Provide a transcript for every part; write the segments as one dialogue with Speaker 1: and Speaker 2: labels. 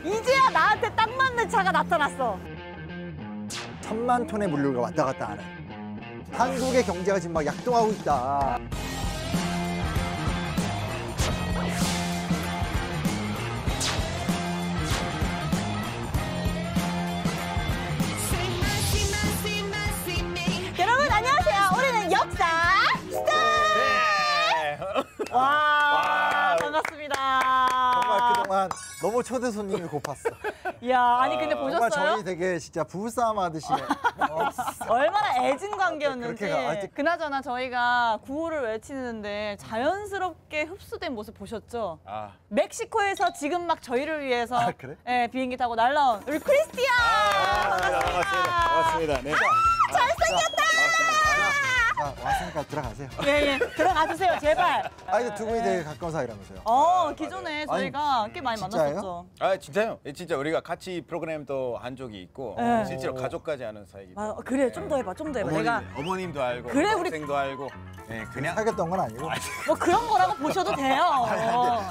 Speaker 1: 이제야 나한테 딱 맞는 차가 나타났어.
Speaker 2: 1000만 톤의 물류가 왔다 갔다 하는. 한국의 경제가 지금 막 약동하고 있다.
Speaker 1: 여러분 안녕하세요. 우리는 역사 스타. 와, 반갑습니다.
Speaker 2: 정말 그동안 너무 초대 손님이 고팠어.
Speaker 1: 이야, 아니 근데
Speaker 2: 정말
Speaker 1: 보셨어요?
Speaker 2: 저희 되게 진짜 부부싸움 하듯이
Speaker 1: 얼마나 애증 관계였는지.
Speaker 2: 그렇게
Speaker 1: 그나저나 저희가 구호를 외치는데 자연스럽게 흡수된 모습 보셨죠? 멕시코에서 지금 막 저희를 위해서
Speaker 2: 그래?
Speaker 1: 예, 비행기 타고 날라온 우리 크리스티안!
Speaker 3: 반갑습니다. 네.
Speaker 1: 잘생겼다!
Speaker 2: 자, 왔으니까 들어가세요.
Speaker 1: 예, 들어가 주세요, 제발.
Speaker 2: 근데 두 분이 되게 가까운 사이라면서요.
Speaker 1: 기존에 저희가 꽤 많이
Speaker 2: 진짜예요?
Speaker 1: 만났었죠.
Speaker 3: 아 진짜요? 진짜 우리가 같이 프로그램도 한 적이 있고
Speaker 1: 네.
Speaker 3: 실제로 가족까지 아는 사이기 때문에.
Speaker 1: 그래, 좀 더 해봐, 좀 더 해봐. 내가
Speaker 3: 어머님도 알고
Speaker 1: 그래, 우리-
Speaker 3: 동생도 알고 그냥
Speaker 2: 사귀었던 건 아니고.
Speaker 1: 뭐 그런 거라고 보셔도 돼요.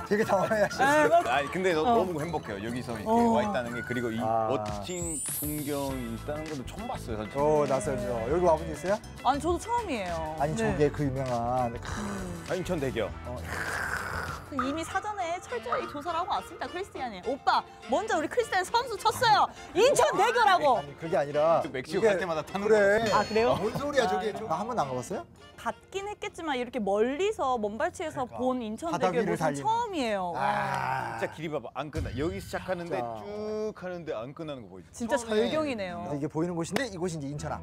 Speaker 2: 되게 당황해하셨어요.
Speaker 1: 예, 뭐
Speaker 3: 아니 근데 너무 행복해요. 여기서 이렇게 와 있다는 게 그리고 이
Speaker 2: 아.
Speaker 3: 멋진 풍경이 있다는 것도 처음 봤어요. 사실.
Speaker 2: 낯설죠. 여기 와본 적 있어요?
Speaker 1: 아니 저도 처음이에요.
Speaker 2: 아니
Speaker 1: 네.
Speaker 2: 저게 그 유명한
Speaker 3: 인천 대교.
Speaker 1: 이미 사전에 철저히 조사를 하고 왔습니다, 크리스티안이. 오빠, 먼저 우리 크리스티안 선수 쳤어요. 인천 대교라고.
Speaker 2: 아니 그게 아니라
Speaker 3: 멕시코
Speaker 2: 이게-
Speaker 3: 갈 때마다 타는
Speaker 2: 그래.
Speaker 3: 거.
Speaker 1: 아, 그래요?
Speaker 2: 뭔 소리야 저게. 나 한 번도 안 가봤어요?
Speaker 1: 갔긴 했겠지만 이렇게 멀리서 먼발치에서
Speaker 2: 그러니까.
Speaker 1: 본 인천
Speaker 2: 바다
Speaker 1: 대교
Speaker 2: 위를
Speaker 1: 모습
Speaker 2: 달리는.
Speaker 1: 처음이에요.
Speaker 3: 진짜 길이 봐봐 안 끝나. 여기 시작하는데
Speaker 2: 진짜.
Speaker 3: 쭉 하는데 안 끝나는 거 보이죠?
Speaker 1: 진짜
Speaker 2: 처음에
Speaker 1: 절경이네요.
Speaker 2: 이게 보이는 곳인데 이곳이 이제 인천항.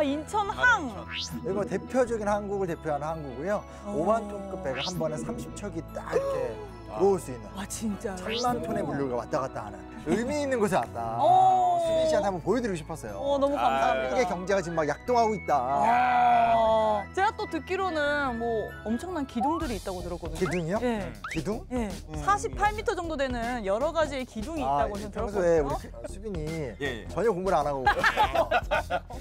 Speaker 1: 인천항.
Speaker 2: 여기 뭐 대표적인 한국을 대표하는 항구고요. 5만 톤급 배가 한 번에 30척이 딱 이렇게 들어올 수 있는.
Speaker 1: 진짜.
Speaker 2: 1000만 톤의 물류가 왔다 갔다 하는 의미 있는 곳에 왔다.
Speaker 1: 오.
Speaker 2: 수빈 씨한테 한번 보여드리고 싶었어요.
Speaker 1: 너무 감사합니다.
Speaker 2: 한국의 경제가 지금 막 약동하고 있다.
Speaker 1: 제가 또 듣기로는 뭐 엄청난 기둥들이 있다고 들었거든요.
Speaker 2: 기둥이요?
Speaker 1: 예.
Speaker 2: 기둥?
Speaker 1: 예. 48m 정도 되는 여러 가지의 기둥이 있다고 좀
Speaker 2: 평소에 우리
Speaker 1: 들었거든요.
Speaker 2: 수빈이
Speaker 3: 예.
Speaker 2: 전혀 공부를 안 하고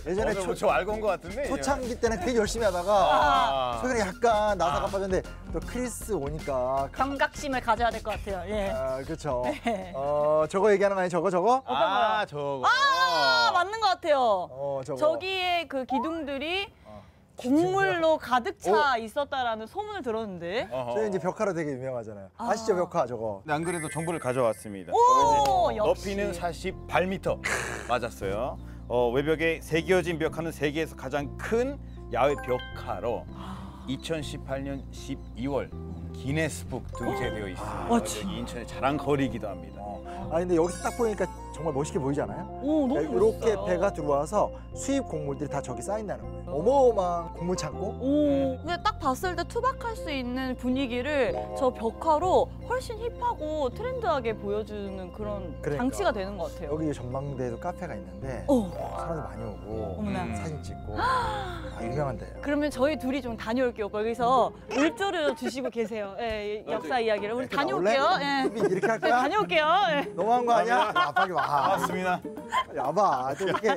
Speaker 2: 예전에
Speaker 3: 저 알고 온 것 같은데.
Speaker 2: 초창기 때는 되게 열심히 하다가 최근에 약간 나사가 빠졌는데 또 크리스 오니까
Speaker 1: 감각심을 가져야 될 것 같아요. 예.
Speaker 2: 그렇죠.
Speaker 1: 네.
Speaker 2: 저거 얘기하는 거 아니 저거?
Speaker 3: 저거.
Speaker 1: 맞는 것 같아요.
Speaker 2: 저거.
Speaker 1: 저기에 그 기둥들이 곡물로 가득 차 있었다라는 소문을 들었는데.
Speaker 2: 저희 이제 벽화로 되게 유명하잖아요. 아시죠 벽화 저거?
Speaker 3: 안 그래도 정보를 가져왔습니다.
Speaker 1: 오, 역시.
Speaker 3: 높이는 48m 맞았어요. 외벽에 새겨진 벽화는 세계에서 가장 큰 야외 벽화로 2018년 12월 기네스북 등재되어 있습니다. 여기 인천의 자랑거리이기도 합니다.
Speaker 2: 근데 여기서 딱 보니까 정말 멋있게 보이지 않아요?
Speaker 1: 너무
Speaker 2: 이렇게
Speaker 1: 멋있어요.
Speaker 2: 배가 들어와서 수입 곡물들이 다 저기 쌓인다는 거예요. 어마어마한 곡물 창고?
Speaker 1: 근데 딱 봤을 때 투박할 수 있는 분위기를 저 벽화로 훨씬 힙하고 트렌드하게 보여주는 그런
Speaker 2: 그러니까.
Speaker 1: 장치가 되는 것 같아요.
Speaker 2: 여기 전망대에도 카페가 있는데 사람들 많이 오고
Speaker 1: 어머나.
Speaker 2: 사진 찍고 유명한 데예요.
Speaker 1: 그러면 저희 둘이 좀 다녀올게요. 거기서 을조를 주시고 계세요. 예, 역사 이야기를. 우리 다녀올게요. 예.
Speaker 2: 수빈 이렇게 할
Speaker 1: 네,
Speaker 2: 거야?
Speaker 1: 다녀올게요. 예.
Speaker 2: 너무한 거 아니야? 빨리 와.
Speaker 3: 맞습니다.
Speaker 2: 빨리 와봐. 또 이렇게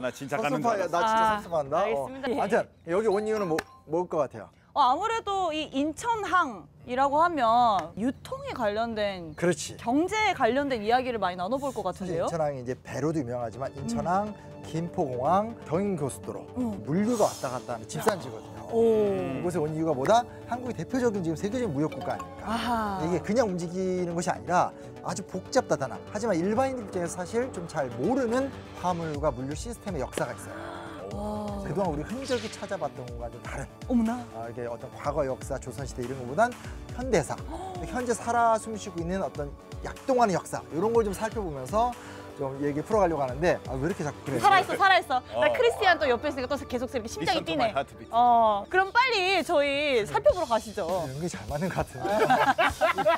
Speaker 3: 나 진짜 가는 줄
Speaker 2: 섭섭하냐?
Speaker 3: 알았어.
Speaker 2: 나 진짜 섭섭한다.
Speaker 1: 알겠습니다. 예.
Speaker 2: 아무튼 여기 온 이유는 뭐일 것 같아요?
Speaker 1: 아무래도 이 인천항이라고 하면 유통에 관련된
Speaker 2: 그렇지.
Speaker 1: 경제에 관련된 이야기를 많이 나눠볼 것
Speaker 2: 사실
Speaker 1: 같은데요.
Speaker 2: 인천항이 이제 배로도 유명하지만 인천항, 김포공항, 경인고속도로 물류가 왔다 갔다 하는 집산지거든요. 이곳에 온 이유가 뭐다? 한국이 대표적인 지금 세계적인 무역국가 아닙니까?
Speaker 1: 아하.
Speaker 2: 이게 그냥 움직이는 것이 아니라 아주 복잡하다나 하지만 일반인들 입장에서 사실 좀 잘 모르는 화물과 물류 시스템의 역사가 있어요.
Speaker 1: 와.
Speaker 2: 그동안 우리 흔적이 찾아봤던 것과 좀 다른
Speaker 1: 어머나.
Speaker 2: 이게 어떤 과거 역사, 조선시대 이런 것보단 현대사, 현재 살아 숨쉬고 있는 어떤 약동하는 역사 이런 걸 좀 살펴보면서 좀 얘기 풀어가려고 하는데 왜 이렇게 자꾸 그래?
Speaker 1: 살아있어. 나 크리스티안 또 옆에 있으니까 또 계속 이렇게 심장이
Speaker 3: Listen to my
Speaker 1: 뛰네.
Speaker 3: heartbeat.
Speaker 1: 그럼 빨리 저희 살펴보러 가시죠.
Speaker 2: 연기 잘 맞는 것 같은데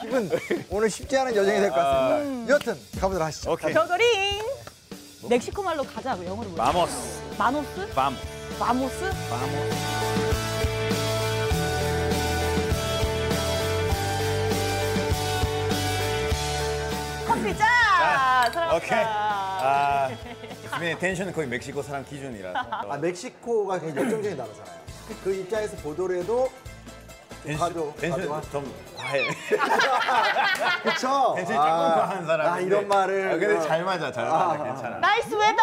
Speaker 2: 기분 오늘 쉽지 않은 여정이 될 것 같습니다. 여튼 가보도록 하시죠.
Speaker 3: 오케이.
Speaker 1: 벽어링. 멕시코 말로 가자. 영어로 뭐야?
Speaker 3: 마모스.
Speaker 1: 마노스?
Speaker 3: 밤.
Speaker 1: 마모스? 커피 짠! 사랑합니다.
Speaker 3: 오케이. 수빈의 텐션은 거의 멕시코 사람 기준이라서.
Speaker 2: 멕시코가 굉장히 열정적인 나라잖아요. 그 입장에서 보도를 해도
Speaker 3: 텐션 좀 다 해.
Speaker 2: 그쵸?
Speaker 3: 텐션이 조금 과한 사람.
Speaker 2: 이런 말을.
Speaker 3: 근데 잘 맞아, 괜찮아.
Speaker 1: 나이스 웨더!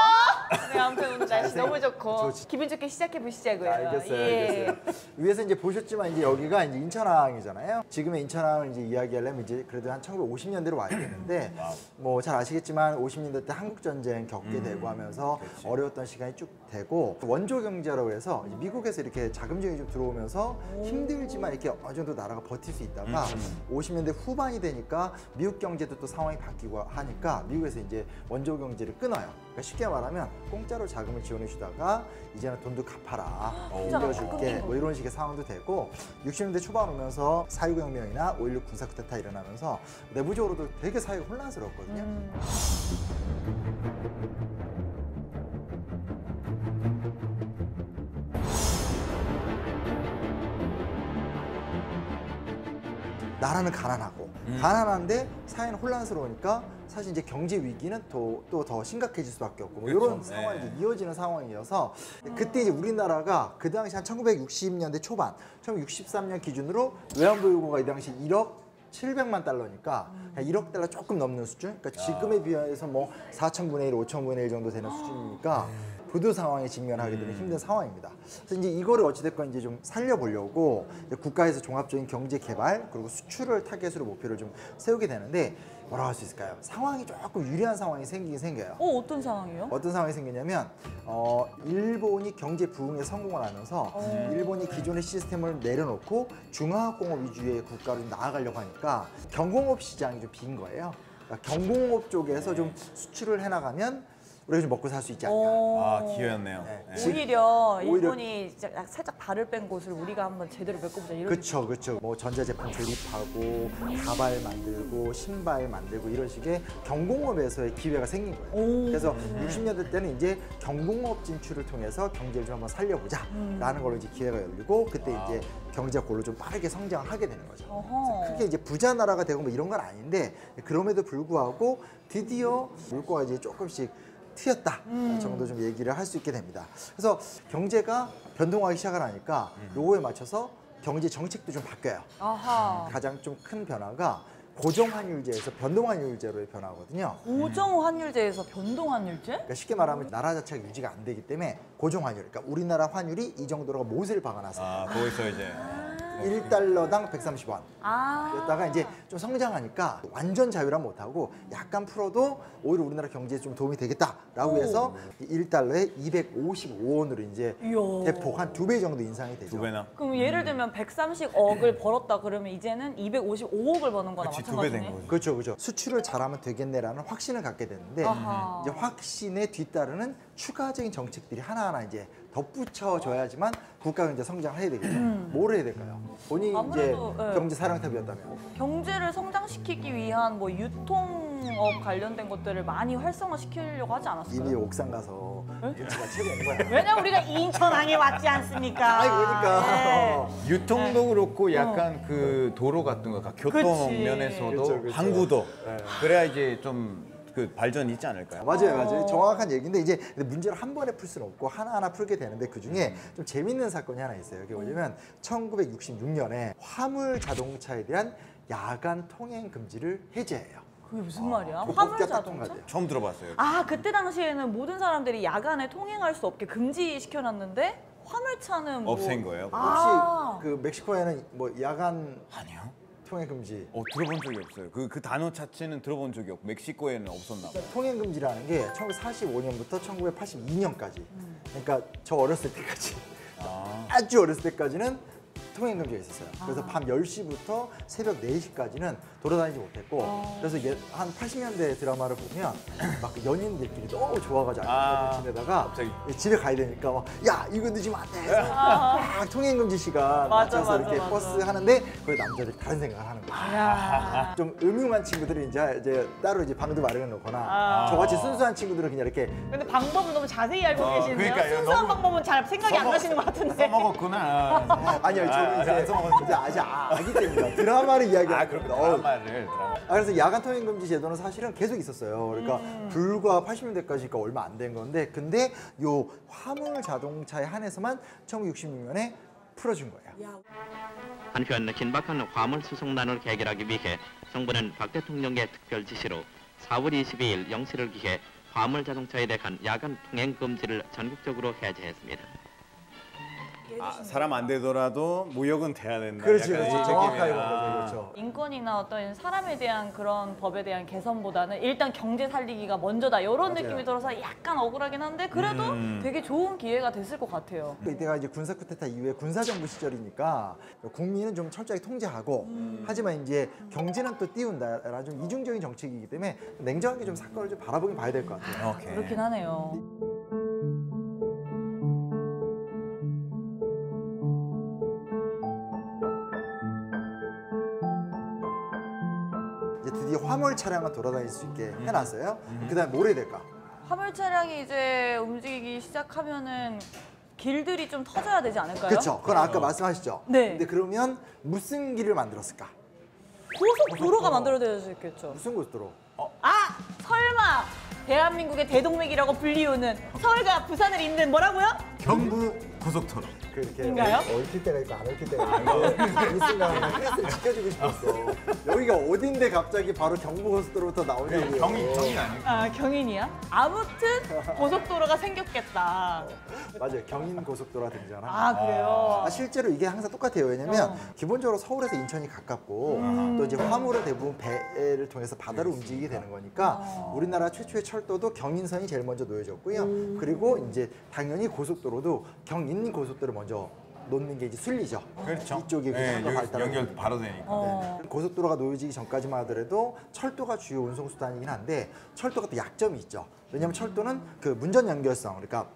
Speaker 1: 네, 아무튼 오늘 날씨 너무 좋고
Speaker 2: 좋지.
Speaker 1: 기분 좋게 시작해 보시자고요.
Speaker 2: 알겠어요,
Speaker 1: 예.
Speaker 2: 알겠어요. 위에서 이제 보셨지만 이제 여기가 이제 인천항이잖아요. 지금의 인천항을 이제 이야기하려면 이제 그래도 한 1950년대로 와야 되는데 뭐 잘 아시겠지만 50년대 때 한국 전쟁 겪게 되고 하면서 어려웠던 시간이 쭉 되고 원조 경제라고 해서 이제 미국에서 이렇게 자금증이 좀 들어오면서 힘들지만 이렇게 어느 정도 나라가 버틸 수 있다가 50년대 후반이 되니까 미국 경제도 또 상황이 바뀌고 하니까 미국에서 이제 원조 경제를 끊어요. 그러니까 쉽게 말하면 공짜로 자금을 지원해 주다가 이제는 돈도 갚아라, 빌려줄게 뭐 이런 식의 상황도 되고 60년대 초반 오면서 4.19 혁명이나 5.16 군사 쿠데타 일어나면서 내부적으로도 되게 사회가 혼란스러웠거든요. 나라는 가난하고 가난한데 사회는 혼란스러우니까 사실 이제 경제 위기는 또 더 심각해질 수밖에 없고 뭐 이런 상황이 이제 이어지는 상황이어서 그때 이제 우리나라가 그 당시 한 1960년대 초반, 1963년 기준으로 외환보 요구가 이 당시 1억 700만 달러니까 1억 달러 조금 넘는 수준? 그러니까 지금에 비해서 뭐 4천분의 1, 5천분의 1 정도 되는 수준이니까 부도 상황에 직면하게 되는 힘든 상황입니다. 그래서 이제 이거를 어찌됐건 이제 좀 살려보려고 이제 국가에서 종합적인 경제 개발 그리고 수출을 타겟으로 목표를 좀 세우게 되는데 뭐라고 할 수 있을까요? 상황이 조금 유리한 상황이 생기긴 생겨요.
Speaker 1: 어떤 상황이요?
Speaker 2: 어떤 상황이 생기냐면 일본이 경제 부흥에 성공을 하면서 일본이 기존의 시스템을 내려놓고 중화학공업 위주의 국가로 나아가려고 하니까 경공업 시장이 좀 빈 거예요. 그러니까 경공업 쪽에서 좀 수출을 해나가면 우리가 좀 먹고 살 수 있지 않냐.
Speaker 3: 기회였네요.
Speaker 1: 오히려 일본이 살짝 발을 뺀 곳을 우리가 한번 제대로 메꿔보자 이런.
Speaker 2: 그렇죠. 뭐 전자제품 조립하고 가발 만들고 신발 만들고 이런 식의 경공업에서의 기회가 생긴 거예요. 그래서 60년대 때는 이제 경공업 진출을 통해서 경제를 좀 한번 살려보자라는 걸로 이제 기회가 열리고 그때 이제 경제가 그걸로 좀 빠르게 성장하게 되는 거죠. 크게 이제 부자 나라가 되고 뭐 이런 건 아닌데 그럼에도 불구하고 드디어 물꼬가 이제 조금씩 트였다 정도 좀 얘기를 할 수 있게 됩니다. 그래서 경제가 변동하기 시작을 하니까 요거에 맞춰서 경제 정책도 좀 바뀌어요. 가장 좀 큰 변화가 고정환율제에서 변동환율제로의 변화거든요.
Speaker 1: 고정환율제에서 변동환율제?
Speaker 2: 그러니까 쉽게 말하면 나라 자체가 유지가 안 되기 때문에 고정환율, 그러니까 우리나라 환율이 이 정도로 못을 박아놨어요.
Speaker 3: 거기서 이제
Speaker 2: 1달러당 130원 였다가 이제 좀 성장하니까 완전 자유란 못하고 약간 풀어도 오히려 우리나라 경제에 좀 도움이 되겠다라고 해서 1달러에 255원으로 이제 대폭 한 2배 정도 인상이 되죠.
Speaker 3: 2배나?
Speaker 1: 그럼 예를 들면 130억을 벌었다 그러면 이제는 255억을 버는 거나
Speaker 3: 그치,
Speaker 1: 마찬가지네.
Speaker 3: 2배 된 거죠.
Speaker 2: 그렇죠. 수출을 잘하면 되겠네라는 확신을 갖게 되는데 이제 확신에 뒤따르는 추가적인 정책들이 하나하나 이제 덧붙여줘야지만 국가가 이제 성장을 해야 되겠죠. 뭘 해야 될까요? 본인이 이제
Speaker 1: 아무래도,
Speaker 2: 경제 사령탑이었다면
Speaker 1: 경제를 성장시키기 위한 뭐 유통업 관련된 것들을 많이 활성화시키려고 하지 않았어요?
Speaker 2: 이미 옥상 가서 경치가 최고인 거야.
Speaker 1: 왜냐면 우리가 인천항에 왔지 않습니까?
Speaker 2: 아이 그러니까.
Speaker 1: 네.
Speaker 3: 유통도 그렇고 약간 그 도로 같은 거, 교통
Speaker 1: 그치.
Speaker 3: 면에서도
Speaker 2: 그쵸.
Speaker 3: 항구도 그래야 이제 좀 그 발전이 있지 않을까요?
Speaker 2: 맞아요. 정확한 얘기인데 이제 문제를 한 번에 풀 수는 없고 하나하나 풀게 되는데 그 중에 좀 재밌는 사건이 하나 있어요. 그게 뭐냐면 1966년에 화물 자동차에 대한 야간 통행 금지를 해제해요.
Speaker 1: 그게 무슨 말이야?
Speaker 2: 그거
Speaker 1: 화물
Speaker 2: 뽑기가 딱
Speaker 1: 자동차?
Speaker 2: 통과돼요.
Speaker 3: 처음 들어봤어요.
Speaker 1: 그때 당시에는 모든 사람들이 야간에 통행할 수 없게 금지시켜놨는데 화물차는 뭐...
Speaker 3: 없앤 거예요?
Speaker 2: 혹시 그 멕시코에는 뭐 야간
Speaker 3: 아니요.
Speaker 2: 통행 금지
Speaker 3: 들어본 적이 없어요. 그 단어 자체는 들어본 적이 없고 멕시코에는 없었나 봐요.
Speaker 2: 통행 금지라는 게 1945년부터 1982년까지 그러니까 저 어렸을 때까지 아주 어렸을 때까지는 통행 금지가 있었어요. 그래서 밤 10시부터 새벽 4시까지는 돌아다니지 못했고 그래서 한 80년대 드라마를 보면 막 연인들끼리 너무 좋아가지고 아침에 지내다가
Speaker 3: 갑자기.
Speaker 2: 집에 가야 되니까 막 야 이거 늦으면 안 돼. 막 통행 금지 시간 맞춰서 이렇게 버스 하는데 거기 남자들이 다른 생각을 하는 거예요. 좀 음흉한 친구들이 이제 따로 이제 방도 마련해 놓거나 저같이 순수한 친구들은 그냥 이렇게
Speaker 1: 근데 방법은 너무 자세히 알고 계시는데요?
Speaker 3: 그러니까요.
Speaker 1: 순수한
Speaker 3: 너무
Speaker 1: 방법은 잘 생각이 안 나시는 것 같은데.
Speaker 3: 써먹었구나.
Speaker 2: 아니요 저는 이제 아직 아기 때문에 드라마를 이야기하는
Speaker 3: 그렇게
Speaker 2: 겁니다.
Speaker 3: 드라마.
Speaker 2: 그래서 야간 통행 금지 제도는 사실은 계속 있었어요. 그러니까 불과 80년대까지니까 얼마 안 된 건데 근데 요 화물 자동차에 한해서만 1966년에 풀어준 거예요.
Speaker 4: 한편 긴박한 화물 수송난을 해결하기 위해 정부는 박 대통령의 특별 지시로 4월 22일 0시를 기해 화물 자동차에 대한 야간 통행 금지를 전국적으로 해제했습니다.
Speaker 3: 사람 안 되더라도 무역은 돼야 된다.
Speaker 2: 그렇지,
Speaker 3: 약간
Speaker 2: 그렇지.
Speaker 3: 이
Speaker 2: 정확하게
Speaker 3: 느낌이야.
Speaker 2: 그런 거죠. 그렇죠.
Speaker 1: 인권이나 어떤 사람에 대한 그런 법에 대한 개선보다는 일단 경제 살리기가 먼저다 이런
Speaker 2: 맞아요.
Speaker 1: 느낌이 들어서 약간 억울하긴 한데 그래도 되게 좋은 기회가 됐을 것 같아요.
Speaker 2: 이때가 이제 군사 쿠데타 이후에 군사정부 시절이니까 국민은 좀 철저하게 통제하고 하지만 이제 경제는 또 띄운다라는 좀 이중적인 정책이기 때문에 냉정하게 좀 사건을 좀 바라보긴 봐야 될 것 같아요.
Speaker 3: 오케이.
Speaker 1: 그렇긴 하네요.
Speaker 2: 이제 드디어 화물 차량을 돌아다닐 수 있게 해놨어요. 그다음에 뭘 해야 될까?
Speaker 1: 화물 차량이 이제 움직이기 시작하면은 길들이 좀 터져야 되지 않을까요?
Speaker 2: 그렇죠. 그건 아까 말씀하셨죠.
Speaker 1: 네.
Speaker 2: 근데 그러면 무슨 길을 만들었을까?
Speaker 1: 고속도로가 만들어져야겠죠.
Speaker 2: 무슨 고속도로?
Speaker 1: 아! 설마! 대한민국의 대동맥이라고 불리우는 서울과 부산을 잇는 뭐라고요?
Speaker 3: 경부 고속도로.
Speaker 2: 그렇게
Speaker 1: 인가요?
Speaker 2: 얽힐 때가 있고 안 얽힐 때가 있고 이 순간에 크리스를 지켜주고 싶었어. 여기가 어딘데 갑자기 바로 경부고속도로부터 나오냐고요.
Speaker 3: 경이 아니고.
Speaker 1: 아, 경인이야? 아무튼 고속도로가 생겼겠다.
Speaker 2: 맞아요. 경인고속도로가 등장하는
Speaker 1: 아, 그래요?
Speaker 2: 실제로 이게 항상 똑같아요. 왜냐면 기본적으로 서울에서 인천이 가깝고 또 이제 화물은 대부분 배를 통해서 바다로 움직이게 되는 거니까 우리나라 최초의 철도도 경인선이 제일 먼저 놓여졌고요. 그리고 이제 당연히 고속도로도 경인고속도로 먼저 놓는 게 이제 순리죠.
Speaker 3: 그렇죠.
Speaker 2: 이쪽이
Speaker 3: 네,
Speaker 2: 더
Speaker 3: 여기
Speaker 2: 발달하고
Speaker 3: 연결 바로 되니까.
Speaker 2: 네. 고속도로가 놓여지기 전까지만 하더라도 철도가 주요 운송수단이긴 한데 철도가 또 약점이 있죠. 왜냐하면 철도는 그 문전 연결성, 그러니까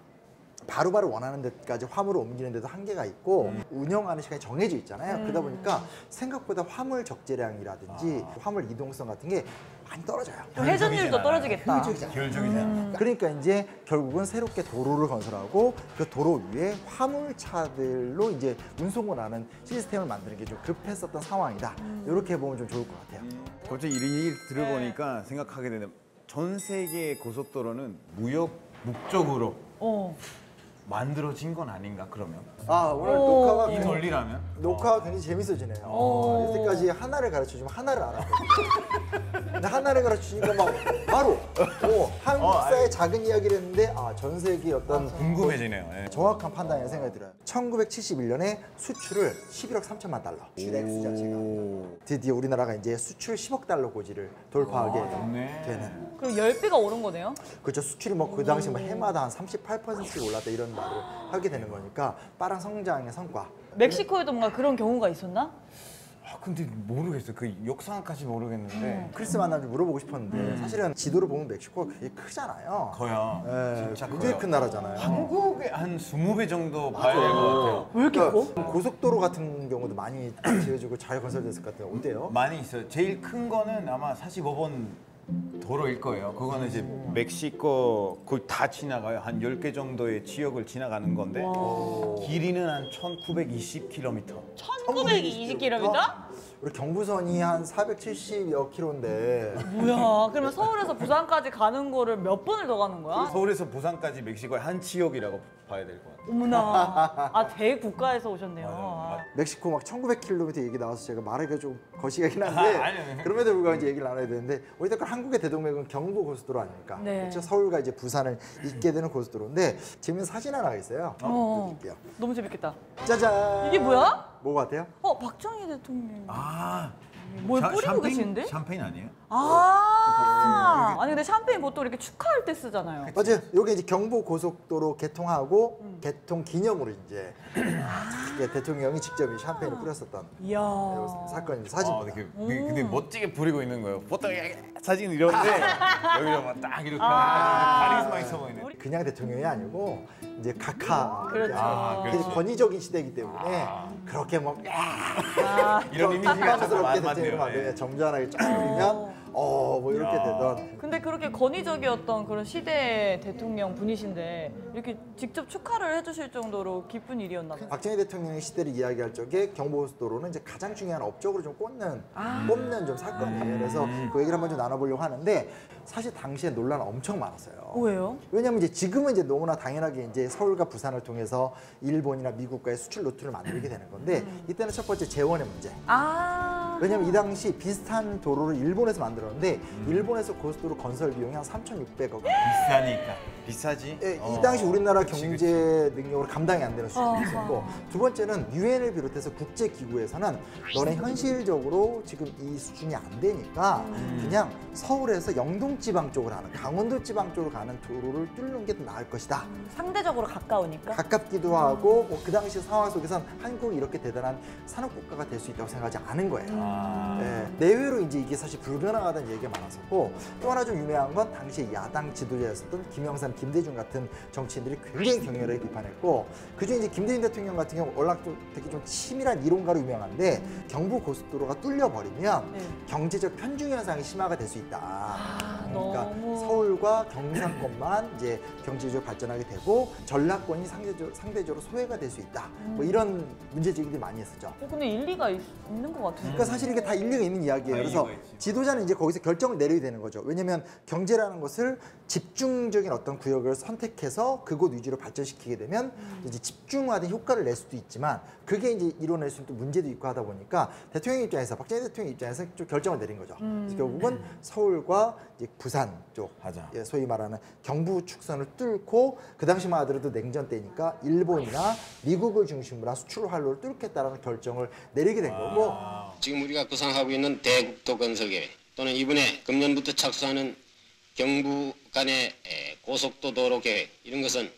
Speaker 2: 바로바로 원하는 데까지 화물을 옮기는 데도 한계가 있고 운영하는 시간이 정해져 있잖아요. 그러다 보니까 생각보다 화물 적재량이라든지 화물 이동성 같은 게 많이 떨어져요.
Speaker 1: 회전율도 떨어지겠다.
Speaker 3: 효율적이잖아.
Speaker 2: 그러니까 이제 결국은 새롭게 도로를 건설하고 그 도로 위에 화물차들로 이제 운송을 하는 시스템을 만드는 게 좀 급했었던 상황이다. 이렇게 보면 좀 좋을 것 같아요.
Speaker 3: 갑자기 이 얘기를 들어보니까 생각하게 되는 전 세계의 고속도로는 무역 목적으로 만들어진 건 아닌가 그러면?
Speaker 2: 아 오늘 녹화가
Speaker 3: 이 논리라면?
Speaker 2: 녹화가 굉장히 재밌어지네요. 여태까지 하나를 가르쳐주면 하나를 알았거든요. 근데 하나를 가르쳐주니까 막 바로 한국사의 작은 이야기를 했는데 전 세계 어떤
Speaker 3: 궁금해지네요. 예.
Speaker 2: 정확한 판단이라는 생각이 들어요. 1971년에 수출을 11억 3천만 달러. 주택수 자체가. 드디어 우리나라가 이제 수출 10억 달러 고지를 돌파하게
Speaker 3: 좋네.
Speaker 2: 되는.
Speaker 1: 그럼 10배가 오른 거네요?
Speaker 2: 그렇죠. 수출이 뭐 그 당시 뭐 해마다 한 38%씩 올랐다 이런 말을 하게 되는 거니까 빠른 성장의 성과.
Speaker 1: 멕시코에도 뭔가 그런 경우가 있었나?
Speaker 3: 근데 모르겠어요. 그 역사까지 모르겠는데
Speaker 2: 크리스 만나면 물어보고 싶었는데 사실은 지도를 보면 멕시코가 되게 크잖아요.
Speaker 3: 커요.
Speaker 2: 예,
Speaker 3: 진짜
Speaker 2: 굉장히
Speaker 3: 커요.
Speaker 2: 큰 나라잖아요.
Speaker 3: 한국의 한 20배 정도 봐야 될 것 같아요.
Speaker 1: 왜 이렇게 커?
Speaker 2: 고속도로 같은 경우도 많이 지어지고 잘 건설됐을 것 같아요. 어때요?
Speaker 3: 많이 있어요. 제일 큰 거는 아마 45번 도로일 거예요. 그거는 이제 멕시코 거의 다 지나가요. 한 10개 정도의 지역을 지나가는 건데 길이는 한 1920km.
Speaker 1: 1920km?
Speaker 2: 우리 경부선이 한 470여 킬로인데
Speaker 1: 뭐야? 그러면 서울에서 부산까지 가는 거를 몇 번을 더 가는 거야?
Speaker 3: 서울에서 부산까지 멕시코의 한 지역이라고 봐야 될 것 같아요.
Speaker 1: 어머나. 대국가에서 오셨네요. 아.
Speaker 2: 멕시코 막 1900km 얘기 나와서 제가 말하기가 좀 거시기하긴 한데
Speaker 3: 아니요.
Speaker 2: 그럼에도 불구하고 이제 얘기를 나눠야 되는데 어쨌든 한국의 대동맥은 경부 고속도로 아닙니까?
Speaker 1: 네.
Speaker 2: 그렇죠? 서울과 이제 부산을 잇게 되는 고속도로인데 재밌는 사진 하나가 있어요. 보여드릴게요.
Speaker 1: 너무 재밌겠다.
Speaker 2: 짜잔.
Speaker 1: 이게 뭐야?
Speaker 2: 뭐 같아요?
Speaker 1: 박정희 대통령.
Speaker 3: 아,
Speaker 1: 뭘 뿌리고 계시는데?
Speaker 3: 샴페인 아니에요?
Speaker 1: 아니 근데 샴페인 보통 이렇게 축하할 때 쓰잖아요.
Speaker 2: 맞아요. 요게 이제 경부 고속도로 개통하고 개통 기념으로 이제 이게 대통령이 직접 이 샴페인을 뿌렸었던
Speaker 1: 이야.
Speaker 2: 사건입니다.
Speaker 3: 아,
Speaker 2: 사진입니다.
Speaker 3: 근데 멋지게 부리고 있는 거예요. 보통 사진 이런데 여기서 막딱 이렇게 카리스마 있어 보이네.
Speaker 2: 그냥 대통령이 아니고 이제 각하
Speaker 1: 그렇죠.
Speaker 2: 되게 권위적인 시대이기 때문에 그렇게 뭐
Speaker 3: 이런 이미지가
Speaker 2: 깜깜스럽게
Speaker 3: 맞네요.
Speaker 2: 대통령이 막 점잖하게 쫙 뿌리면 뭐 이렇게 되던 있었던.
Speaker 1: 근데 그렇게 권위적이었던 그런 시대 대통령 분이신데 이렇게 직접 축하를 해주실 정도로 기쁜 일이었나 봐요.
Speaker 2: 박정희 대통령의 시대를 이야기할 적에 경부고속도로는 이제 가장 중요한 업적으로 좀 꼽는 좀 사건이에요. 그래서 그 얘기를 한번 좀 나눠보려고 하는데 사실 당시에 논란 엄청 많았어요.
Speaker 1: 왜요?
Speaker 2: 왜냐면 이제 지금은 이제 너무나 당연하게 이제 서울과 부산을 통해서 일본이나 미국과의 수출 루트를 만들게 되는 건데 이때는 첫 번째 재원의 문제. 왜냐면 이 당시 비슷한 도로를 일본에서 만들었는데 일본에서 고속도로 건설 비용이 한 3,600억.
Speaker 3: 비싸니까. 비싸지?
Speaker 2: 예, 이 당시 우리나라 경제 능력으로 감당이 안 되는 수준이 있었고 두 번째는 유엔을 비롯해서 국제기구에서는 너네 현실적으로 지금 이 수준이 안 되니까 그냥 서울에서 영동지방 쪽으로 하는 강원도 지방 쪽으로 가는 도로를 뚫는 게 더 나을 것이다.
Speaker 1: 상대적으로 가까우니까.
Speaker 2: 가깝기도 하고 뭐 그 당시 상황 속에선 한국이 이렇게 대단한 산업국가가 될 수 있다고 생각하지 않은 거예요. 예, 내외로 이제 이게 사실 불가능하다는 얘기가 많았었고 또 하나 좀 유명한 건 당시 야당 지도자였었던 김영삼, 김대중 같은 정치인들이 굉장히 격렬하게 비판했고 그중에 이제 김대중 대통령 같은 경우 워낙 좀 되게 좀 치밀한 이론가로 유명한데 경부 고속도로가 뚫려버리면 경제적 편중 현상이 심화가 될 수 있다. 그러니까
Speaker 1: 너무...
Speaker 2: 서울과 경상권만 이제 경제적으로 발전하게 되고 전라권이 상대적으로 소외가 될 수 있다. 뭐 이런 문제 제기들 많이 했었죠.
Speaker 1: 근데 일리가 있는 것 같은데.
Speaker 2: 그러니까 사실 이게 다 일리가 있는 이야기예요. 그래서 지도자는 이제 거기서 결정을 내려야 되는 거죠. 왜냐하면 경제라는 것을 집중적인 어떤 구역을 선택해서 그곳 위주로 발전시키게 되면 이제 집중화된 효과를 낼 수도 있지만 그게 이제 이뤄낼 수 있는 또 문제도 있고 하다 보니까 대통령 입장에서 박정희 대통령 입장에서 좀 결정을 내린 거죠. 그래서 결국은 서울과 이제 부산 쪽, 예, 소위 말하는 경부 축선을 뚫고 그 당시만 하더라도 냉전 때니까 일본이나 미국을 중심으로 한 수출 활로를 뚫겠다라는 결정을 내리게 된 거고.
Speaker 5: 지금 우리가 구상하고 있는 대국도 건설 계획 또는 이번에 금년부터 착수하는 경부 간의 고속도 도로 계획 이런 것은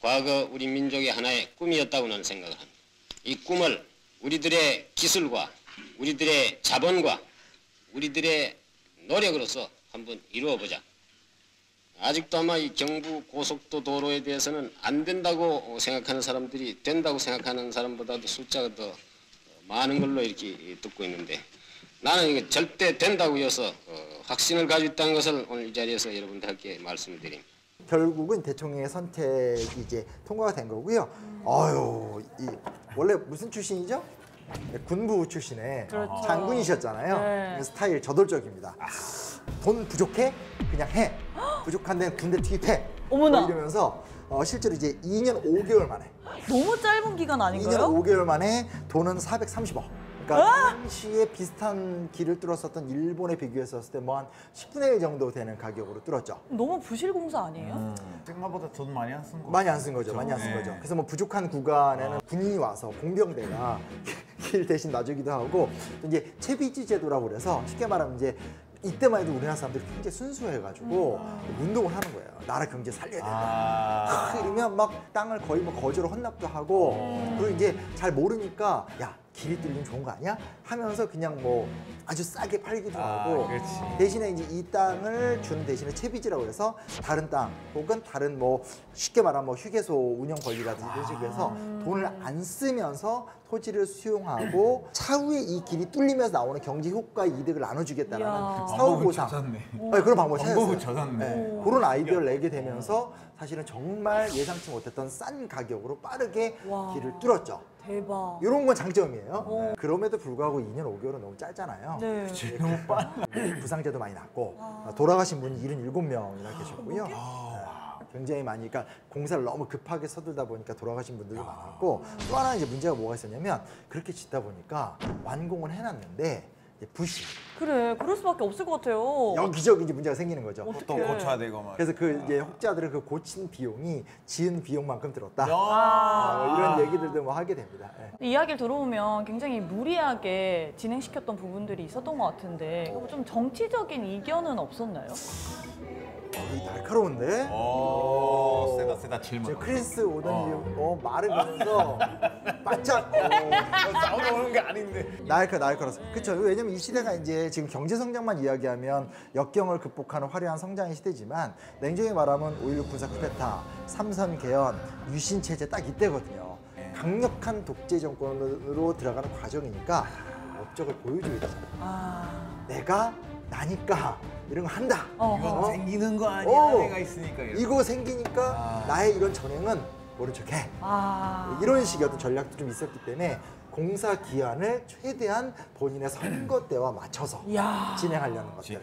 Speaker 5: 과거 우리 민족의 하나의 꿈이었다고 나는 생각을 합니다. 이 꿈을 우리들의 기술과 우리들의 자본과 우리들의 노력으로서 한번 이루어보자. 아직도 아마 이 경부 고속도 도로에 대해서는 안 된다고 생각하는 사람들이 된다고 생각하는 사람보다도 숫자가 더 많은 걸로 이렇게 듣고 있는데 나는 이거 절대 된다고 해서 확신을 가지고 있다는 것을 오늘 이 자리에서 여러분들께 말씀을 드립니다.
Speaker 2: 결국은 대통령의 선택이 이제 통과가 된 거고요. 원래 무슨 출신이죠? 네, 군부 출신의
Speaker 1: 그렇죠.
Speaker 2: 장군이셨잖아요.
Speaker 1: 네.
Speaker 2: 스타일 저돌적입니다. 돈 부족해? 그냥 해. 부족한 데는 군대 투입해.
Speaker 1: 어머나.
Speaker 2: 뭐 이러면서 실제로 이제 2년 5개월 만에
Speaker 1: 너무 짧은 기간 아닌가요?
Speaker 2: 2년 5개월 만에 돈은 430억. 그러니까 당시에 비슷한 길을 뚫었었던 일본에 비교했었을 때 뭐 한 10분의 1 정도 되는 가격으로 뚫었죠.
Speaker 1: 너무 부실공사 아니에요?
Speaker 3: 생각보다 돈 많이 안 쓴 거.
Speaker 2: 많이 안 쓴 거죠. 많이 안 쓴 거죠. 그래서 뭐 부족한 구간에는 군인이 와서 공병대가 길 대신 놔주기도 하고 이제 채비지 제도라고 그래서 쉽게 말하면 이제 이때만 해도 우리나라 사람들이 굉장히 순수해가지고 운동을 하는 거예요. 나라 경제 살려야 된다. 이러면 막 땅을 거의 뭐 거지로 헌납도 하고 그리고 이제 잘 모르니까 야 길이 뚫리면 좋은 거 아니야? 하면서 그냥 뭐 아주 싸게 팔기도 하고 대신에 이제 이 땅을 주는 대신에 채비지라고 해서 다른 땅 혹은 다른 뭐 쉽게 말하면 뭐 휴게소 운영 권리라든지 이런 식으로 해서 돈을 안 쓰면서 토지를 수용하고 차후에 이 길이 뚫리면서 나오는 경제 효과 이득을 나눠주겠다라는 사후 보상. 그런 방법을 찾았어요. 네, 그런 아이디어를 내게 되면서 사실은 정말 예상치 못했던 싼 가격으로 빠르게 길을 뚫었죠.
Speaker 1: 대박.
Speaker 2: 이런 건 장점이에요. 그럼에도 불구하고 2년 5개월은 너무 짧잖아요.
Speaker 1: 네.
Speaker 3: 너무 빨라.
Speaker 2: 부상자도 많이 났고 돌아가신 분이 77명이나 계셨고요. 굉장히 많이, 그러니까 공사를 너무 급하게 서둘다 보니까 돌아가신 분들도 많았고 또 하나 이제 문제가 뭐가 있었냐면 그렇게 짓다 보니까 완공을 해놨는데 이제 부실.
Speaker 1: 그래, 그럴 수밖에 없을 것 같아요.
Speaker 2: 여기저기 이제 문제가 생기는 거죠.
Speaker 3: 또 고쳐야 되고 막.
Speaker 2: 그래서 그 이제 혹자들은 그 고친 비용이 지은 비용만큼 들었다.
Speaker 3: 야.
Speaker 2: 이런 얘기들도 뭐 하게 됩니다. 네.
Speaker 1: 이야기를 들어보면 굉장히 무리하게 진행시켰던 부분들이 있었던 것 같은데 좀 정치적인 이견은 없었나요?
Speaker 2: 날카로운데?
Speaker 3: 세다 질문.
Speaker 2: 지금 크리스 오더니 말을 보면서 바짝
Speaker 3: 싸우러 오는 게 아닌데.
Speaker 2: 날카로웠어. 그렇죠. 왜냐면 이 시대가 이제 지금 경제 성장만 이야기하면 역경을 극복하는 화려한 성장의 시대지만 냉정히 말하면 5.16 군사 쿠데타, 삼선 개헌, 유신 체제 딱 이때거든요. 강력한 독재 정권으로 들어가는 과정이니까 업적을 보여줘야 되잖아요. 내가 나니까 이런 거 한다.
Speaker 3: 이거 생기는 거 아니야? 내가 있으니까. 이렇게.
Speaker 2: 이거 생기니까 나의 이런 전횡은 모른 척해. 이런 식의 어떤 전략도 좀 있었기 때문에 공사 기한을 최대한 본인의 선거 때와 맞춰서 진행하려는 것들.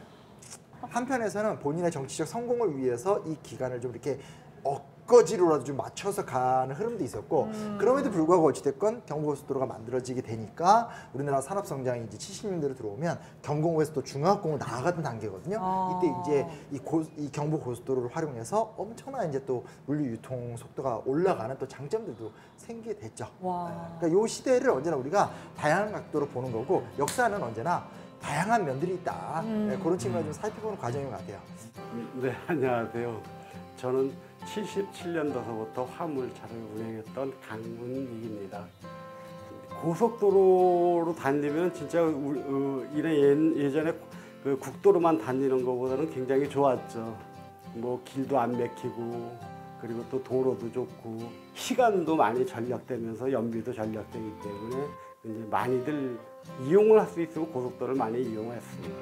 Speaker 2: 한편에서는 본인의 정치적 성공을 위해서 이 기간을 좀 이렇게 엇거지로라도 좀 맞춰서 가는 흐름도 있었고 그럼에도 불구하고 어찌됐건 경부고속도로가 만들어지게 되니까 우리나라 산업성장이 이제 70년대로 들어오면 경공고에서 또 중화공으로 나아가던 단계거든요. 이때 이제 이 경부고속도로를 활용해서 엄청난 이제 또 물류 유통 속도가 올라가는 또 장점들도 생기게 됐죠. 그러니까 이 시대를 언제나 우리가 다양한 각도로 보는 거고 역사는 언제나 다양한 면들이 있다. 그런 측면을 좀 살펴보는 과정인 것 같아요.
Speaker 6: 네, 안녕하세요. 저는 77년도서부터 화물차를 운행했던 강문익입니다. 고속도로로 다니면 진짜 예전에 그 국도로만 다니는 것보다는 굉장히 좋았죠. 뭐 길도 안 막히고 그리고 또 도로도 좋고 시간도 많이 절약되면서 연비도 절약되기 때문에 이제 많이들 이용을 할 수 있으면 고속도로를 많이 이용했습니다.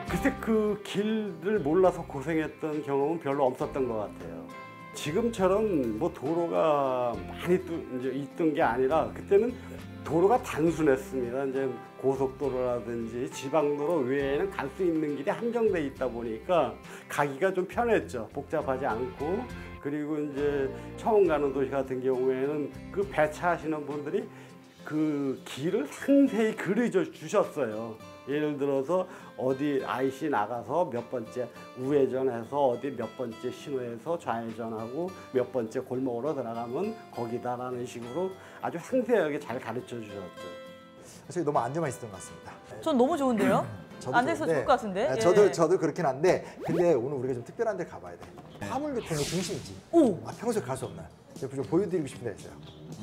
Speaker 6: 글쎄 그 길을 몰라서 고생했던 경험은 별로 없었던 것 같아요. 지금처럼 뭐 도로가 많이 이제 있던 게 아니라 그때는 도로가 단순했습니다. 이제 고속도로라든지 지방도로 외에는 갈 수 있는 길이 한정돼 있다 보니까 가기가 좀 편했죠. 복잡하지 않고. 그리고 이제 처음 가는 도시 같은 경우에는 그 배차하시는 분들이 그 길을 상세히 그려줘 주셨어요. 예를 들어서 어디 IC 나가서 몇 번째 우회전해서 어디 몇 번째 신호에서 좌회전하고 몇 번째 골목으로 들어가면 거기다라는 식으로 아주 상세하게 잘 가르쳐 주셨죠.
Speaker 2: 사실 너무 앉아만 있었던 것 같습니다.
Speaker 1: 전 너무 좋은데요? 앉아서 좋을 것 같은데?
Speaker 2: 저도 그렇긴 한데 근데 오늘 우리가 좀 특별한 데 가봐야 돼. 화물교통의 중심지. 평소에 갈 수 없는. 좀 보여드리고 싶은 데 있어요.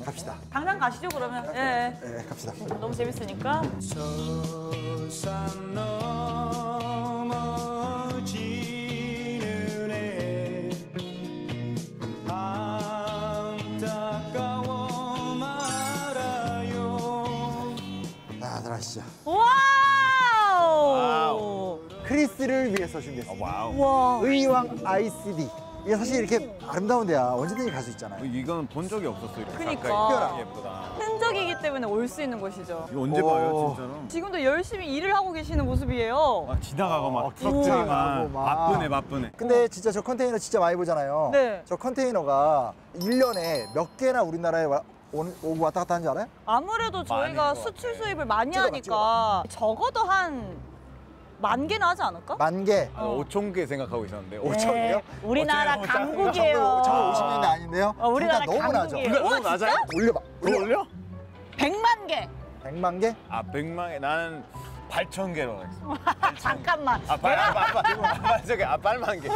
Speaker 2: 갑시다.
Speaker 1: 당장 가시죠 그러면. 예.
Speaker 2: 네, 갑시다.
Speaker 1: 너무 재밌으니까.
Speaker 2: 들어가시죠.
Speaker 1: 와우!
Speaker 2: 크리스를 위해서 준비했습니다.
Speaker 1: 와.
Speaker 2: 의왕 ICD. 이게 사실 이렇게 아름다운 데야 언제든지 갈 수 있잖아요.
Speaker 3: 이건 본 적이 없었어요.
Speaker 1: 그러니까.
Speaker 3: 예쁘다.
Speaker 1: 흔적이기 때문에 올 수 있는 곳이죠.
Speaker 3: 이거 언제 봐요, 진짜로?
Speaker 1: 지금도 열심히 일을 하고 계시는 모습이에요.
Speaker 3: 막 지나가고 막
Speaker 2: 지나가고
Speaker 3: 트럭들이만
Speaker 2: 막.
Speaker 3: 바쁘네.
Speaker 2: 근데 진짜 저 컨테이너 진짜 많이 보잖아요.
Speaker 1: 네.
Speaker 2: 저 컨테이너가 1년에 몇 개나 우리나라에 오고 왔다 갔다 하는지 알아요?
Speaker 1: 아무래도 저희가
Speaker 3: 많이
Speaker 1: 수출 수입을 많이
Speaker 2: 찍어봐,
Speaker 1: 하니까 적어도 한 10,000개는 하지 않을까?
Speaker 2: 10,000개.
Speaker 3: 5,000개 생각하고 있었는데
Speaker 1: 네,
Speaker 3: 5,000개요?
Speaker 1: 우리나라 강국이에요.
Speaker 2: 1950년대 아닌데요?
Speaker 1: 우리나라
Speaker 2: 너무 나죠?
Speaker 1: 강국이에요.
Speaker 3: 너무 낮아요?
Speaker 2: 올려봐.
Speaker 3: 그거 올려?
Speaker 1: 100만 개.
Speaker 2: 100만 개?
Speaker 3: 100만 개. 나는 8,000개로 했어.
Speaker 1: 잠깐만.
Speaker 3: 8만 개.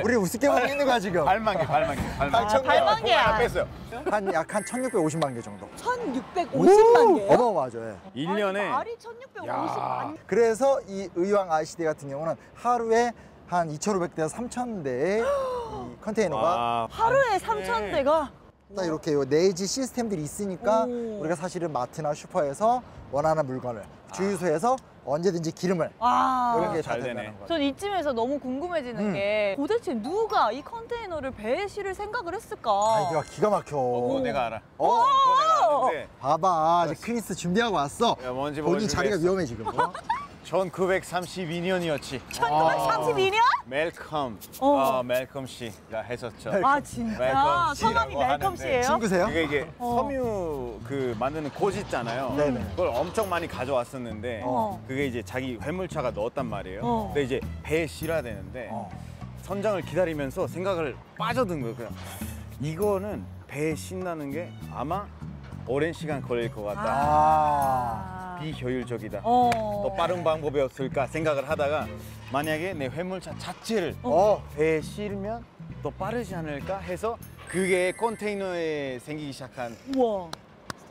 Speaker 2: 우리 우습게 보고 있는 거야 지금.
Speaker 3: 8만 개.
Speaker 1: 8만 개야.
Speaker 3: 뺐어요.
Speaker 2: 약 한 1,650만 개 정도.
Speaker 1: 1,650만 개요?
Speaker 2: 어마어마하죠. 예.
Speaker 3: 1년에
Speaker 1: 말이 1,650만 개.
Speaker 2: 그래서 이 의왕 ICD 같은 경우는 하루에 한 2,500대에서 3,000대의 컨테이너가
Speaker 1: 하루에 3,000대가?
Speaker 2: 딱 이렇게 요 내지 시스템들이 있으니까 우리가 사실은 마트나 슈퍼에서 원하는 물건을 주유소에서 언제든지 기름을 이런 게
Speaker 3: 잘
Speaker 2: 잘
Speaker 3: 되네.
Speaker 2: 된다는 거죠.
Speaker 1: 전 이쯤에서 너무 궁금해지는 게 도대체 누가 이 컨테이너를 배에 실을 생각을 했을까?
Speaker 2: 아이디어가 기가 막혀.
Speaker 3: 그거 내가 알아.
Speaker 2: 어?
Speaker 3: 그거 내가 아는데
Speaker 2: 봐봐, 이제 크리스 준비하고 왔어.
Speaker 3: 야, 뭔지
Speaker 2: 본인
Speaker 3: 보여주겠어.
Speaker 2: 자리가 위험해 지금.
Speaker 3: 1932년이었지.
Speaker 1: 1932년?
Speaker 3: 멜컴 씨가 했었죠.
Speaker 1: 아 진짜?
Speaker 3: 멜컴
Speaker 1: 성함이
Speaker 3: 씨라고
Speaker 1: 멜컴
Speaker 3: 하는데
Speaker 1: 씨예요?
Speaker 2: 친구세요?
Speaker 3: 이게 섬유 그 만드는 꽂 있잖아요.
Speaker 2: 네네.
Speaker 3: 그걸 엄청 많이 가져왔었는데 그게 이제 자기 회물차가 넣었단 말이에요. 근데 이제 배에 실어야 되는데 선장을 기다리면서 생각을 빠져든 거예요. 그냥 이거는 배에 싣는 게 아마 오랜 시간 걸릴 것 같다. 비효율적이다. 또 빠른 방법이 없을까 생각을 하다가 만약에 내 회물차 자체를 배에 실으면 또 빠르지 않을까 해서 그게 컨테이너에 생기기 시작한
Speaker 1: 우와.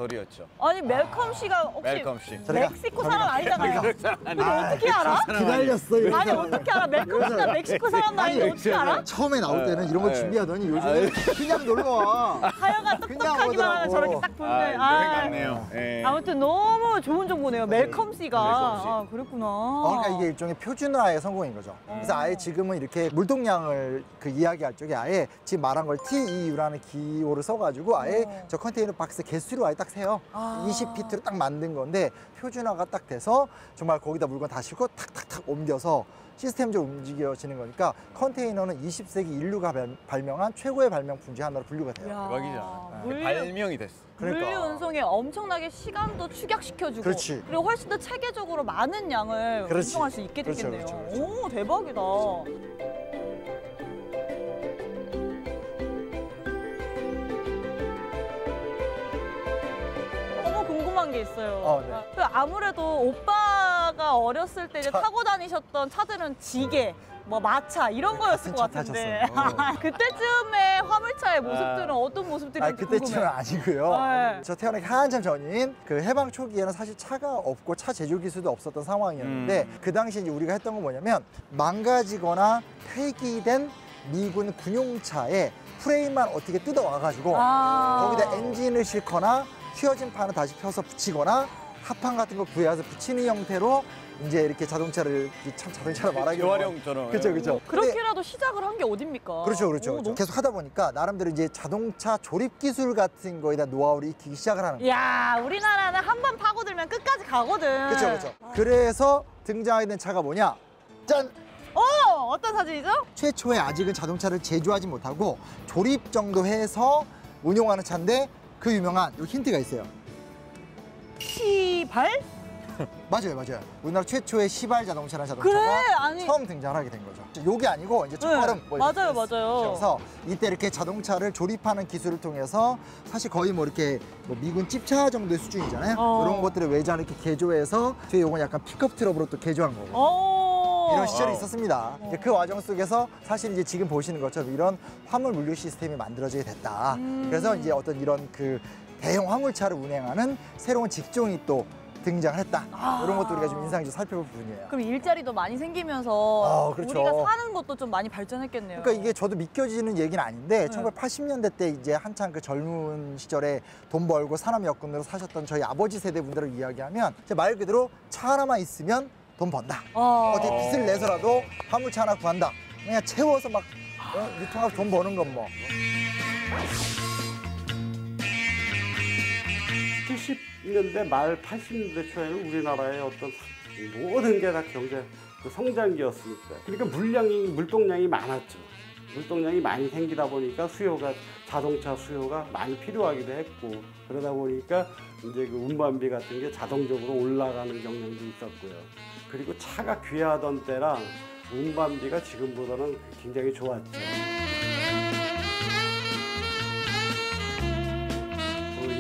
Speaker 3: 돌이었죠.
Speaker 1: 아니 멜컴 씨가 혹시
Speaker 3: 멜컴 씨.
Speaker 1: 멕시코 사람 아니잖아요. 근데 어떻게 알아?
Speaker 2: 기다렸어. 이렇게.
Speaker 1: 아니 어떻게 알아? 멜컴 씨가 멕시코 사람 나이인데 어떻게 알아?
Speaker 2: 처음에 나올 때는 이런 거 준비하더니 요즘은 그냥 놀러 와.
Speaker 1: 하여가 똑똑하기만 하면 저렇게 딱 붙네.
Speaker 3: 같네요.
Speaker 1: 아무튼 너무 좋은 정보네요. 멜컴 씨가.
Speaker 3: 멜컴 씨.
Speaker 1: 아, 그랬구나.
Speaker 2: 그러니까 이게 일종의 표준화의 성공인 거죠. 그래서 아예 지금은 이렇게 물동량을 그 이야기할 적에 아예 지금 말한 걸 TEU라는 기호를 써가지고 아예 저 컨테이너 박스 개수로 아예 딱 세요. 20피트로 딱 만든 건데 표준화가 딱 돼서 정말 거기다 물건 다 싣고 탁탁탁 옮겨서 시스템적으로 움직여지는 거니까 컨테이너는 20세기 인류가 발명한 최고의 발명품 중 하나로 분류가 돼요.
Speaker 1: 야,
Speaker 3: 대박이잖아. 발명이 됐어.
Speaker 2: 그러니까.
Speaker 1: 물류 운송에 엄청나게 시간도 축약시켜주고
Speaker 2: 그렇지.
Speaker 1: 그리고 훨씬 더 체계적으로 많은 양을
Speaker 2: 그렇지.
Speaker 1: 운송할 수 있게
Speaker 2: 그렇죠,
Speaker 1: 됐겠네요.
Speaker 2: 그렇죠, 그렇죠.
Speaker 1: 오, 대박이다. 너무 궁금한 게 있어요.
Speaker 2: 네.
Speaker 1: 그 아무래도 오빠가 어렸을 때 이제 타고 다니셨던 차들은 지게, 뭐 마차 이런 거였을 것
Speaker 2: 같은 차
Speaker 1: 같은데
Speaker 2: 타셨어요.
Speaker 1: 그때쯤에 화물차의 모습들은 어떤 모습들인지
Speaker 2: 그때쯤은
Speaker 1: 궁금해요.
Speaker 2: 아니고요.
Speaker 1: 네.
Speaker 2: 저 태어나기 한참 전인 그 해방 초기에는 사실 차가 없고 차 제조 기술도 없었던 상황이었는데 그 당시 이제 우리가 했던 건 뭐냐면 망가지거나 폐기된 미군 군용차에 프레임만 어떻게 뜯어와가지고 거기다 엔진을 싣거나 휘어진 판을 다시 펴서 붙이거나 합판 같은 거 구해와서 붙이는 형태로 이제 이렇게 자동차를 참 자동차를 말하기
Speaker 3: 재활용처럼.
Speaker 2: 그렇죠.
Speaker 1: 그렇게라도 시작을 한 게 어딥니까?
Speaker 2: 그렇죠.
Speaker 1: 너무...
Speaker 2: 계속 하다 보니까 나름대로 이제 자동차 조립 기술 같은 거에다 노하우를 익히기 시작을 하는 거예요.
Speaker 1: 야, 우리나라는 한 번 파고들면 끝까지 가거든.
Speaker 2: 그렇죠. 그래서 등장하게 된 차가 뭐냐? 짠!
Speaker 1: 어떤 사진이죠?
Speaker 2: 최초에 아직은 자동차를 제조하지 못하고 조립 정도 해서 운용하는 차인데 그 유명한 요 힌트가 있어요.
Speaker 1: 시발?
Speaker 2: 맞아요. 우리나라 최초의 시발 자동차라는 자동차가
Speaker 1: 그래, 아니.
Speaker 2: 처음 등장하게 된 거죠. 요게 아니고 이제 첫걸음.
Speaker 1: 네, 맞아요.
Speaker 2: 그래서 이때 이렇게 자동차를 조립하는 기술을 통해서 사실 거의 뭐 이렇게 뭐 미군 찝차 정도의 수준이잖아요. 이런 것들을 외장을 이렇게 개조해서 뒤에 요건 약간 픽업 트럭으로 또 개조한 거고. 이런 시절이 있었습니다. 그 과정 속에서 사실 이제 지금 보시는 것처럼 이런 화물 물류 시스템이 만들어지게 됐다. 그래서 이제 어떤 이런 그 대형 화물차를 운행하는 새로운 직종이 또 등장을 했다. 이런 것도 우리가 좀 인상적으로 살펴볼 부분이에요.
Speaker 1: 그럼 일자리도 많이 생기면서
Speaker 2: 그렇죠.
Speaker 1: 우리가 사는 것도 좀 많이 발전했겠네요.
Speaker 2: 그러니까 이게 저도 믿겨지는 얘기는 아닌데 1980년대 때 이제 한창 그 젊은 시절에 돈 벌고 산업 여건으로 사셨던 저희 아버지 세대 분들을 이야기하면 말 그대로 차 하나만 있으면 돈 번다. 어떻게 빚을 내서라도 화물차 하나 구한다. 그냥 채워서 막 유통하고 돈 버는 건 뭐.
Speaker 6: 70년대 말 80년대 초에는 우리나라의 어떤 모든 게 다 경제 성장기였으니까. 그러니까 물동량이 많았죠. 물동량이 많이 생기다 보니까 자동차 수요가 많이 필요하기도 했고, 그러다 보니까 이제 그 운반비 같은 게 자동적으로 올라가는 경향도 있었고요. 그리고 차가 귀하던 때랑 운반비가 지금보다는 굉장히 좋았죠.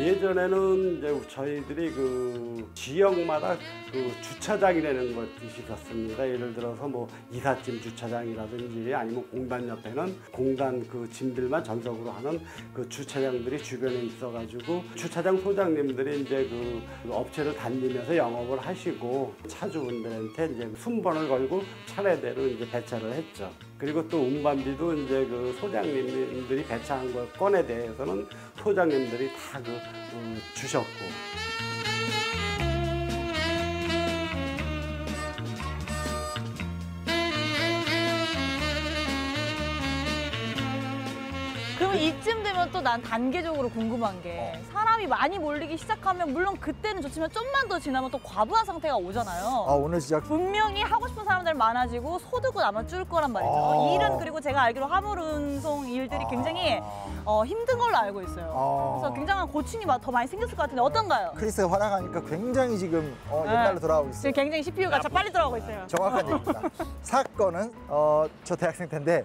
Speaker 6: 예전에는 이제 저희들이 그 지역마다 그 주차장이라는 것이 있었습니다. 예를 들어서 뭐 이삿짐 주차장이라든지 아니면 공단 옆에는 공단 그 짐들만 전속으로 하는 그 주차장들이 주변에 있어가지고 주차장 소장님들이 이제 그 업체를 다니면서 영업을 하시고 차주분들한테 이제 순번을 걸고 차례대로 이제 배차를 했죠. 그리고 또 운반비도 이제 그 소장님들이 배차한 것 건에 대해서는 소장님들이 다 주셨고.
Speaker 1: 그럼 이쯤 되면 또 난 단계적으로 궁금한 게 사람이 많이 몰리기 시작하면 물론 그때는 좋지만 좀만 더 지나면 또 과부하 상태가 오잖아요.
Speaker 2: 오늘 진짜
Speaker 1: 분명히 하고 싶은 사람들 많아지고 소득은 아마 줄 거란 말이죠. 일은 그리고 제가 알기로 화물 운송 일들이 굉장히 힘든 걸로 알고 있어요. 그래서 굉장한 고충이 더 많이 생겼을 것 같은데 어떤가요?
Speaker 2: 크리스가 활약하니까 굉장히 지금 옛날로 돌아가고 있어요.
Speaker 1: 지금 굉장히 CPU가 빨리 돌아가고 있어요.
Speaker 2: 정확한 얘기입니다. 사건은 저 대학생 때인데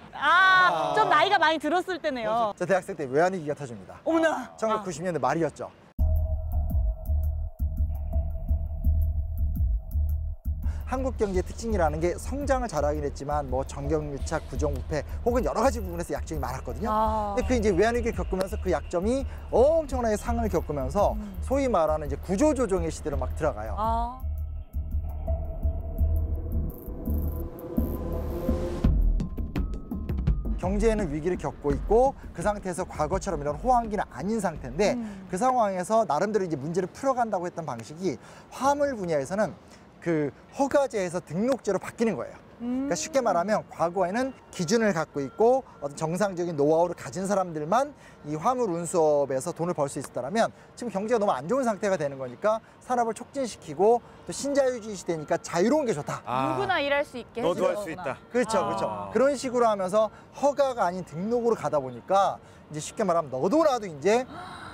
Speaker 1: 좀 나이가 많이 들었을 때네요.
Speaker 2: 저 대학생 때 외환위기가 터집니다.
Speaker 1: 어머나.
Speaker 2: 1990년대 말이었죠. 한국 경제의 특징이라는 게 성장을 잘하긴 했지만 뭐 정경유착, 부정부패 혹은 여러 가지 부분에서 약점이 많았거든요. 근데 그 이제 외환위기를 겪으면서 그 약점이 엄청나게 상을 겪으면서 소위 말하는 이제 구조조정의 시대로 막 들어가요. 경제에는 위기를 겪고 있고 그 상태에서 과거처럼 이런 호황기는 아닌 상태인데 그 상황에서 나름대로 이제 문제를 풀어간다고 했던 방식이 화물 분야에서는 그 허가제에서 등록제로 바뀌는 거예요. 그러니까 쉽게 말하면 과거에는 기준을 갖고 있고 어떤 정상적인 노하우를 가진 사람들만 이 화물 운수업에서 돈을 벌 수 있었다면 지금 경제가 너무 안 좋은 상태가 되는 거니까 산업을 촉진시키고 또 신자유주의 시대니까 자유로운 게 좋다.
Speaker 1: 누구나 일할 수 있게 해주는
Speaker 3: 너도 할 수
Speaker 1: 거구나.
Speaker 3: 있다.
Speaker 2: 그렇죠, 그렇죠. 그런 식으로 하면서 허가가 아닌 등록으로 가다 보니까 이제 쉽게 말하면 너도 나도 이제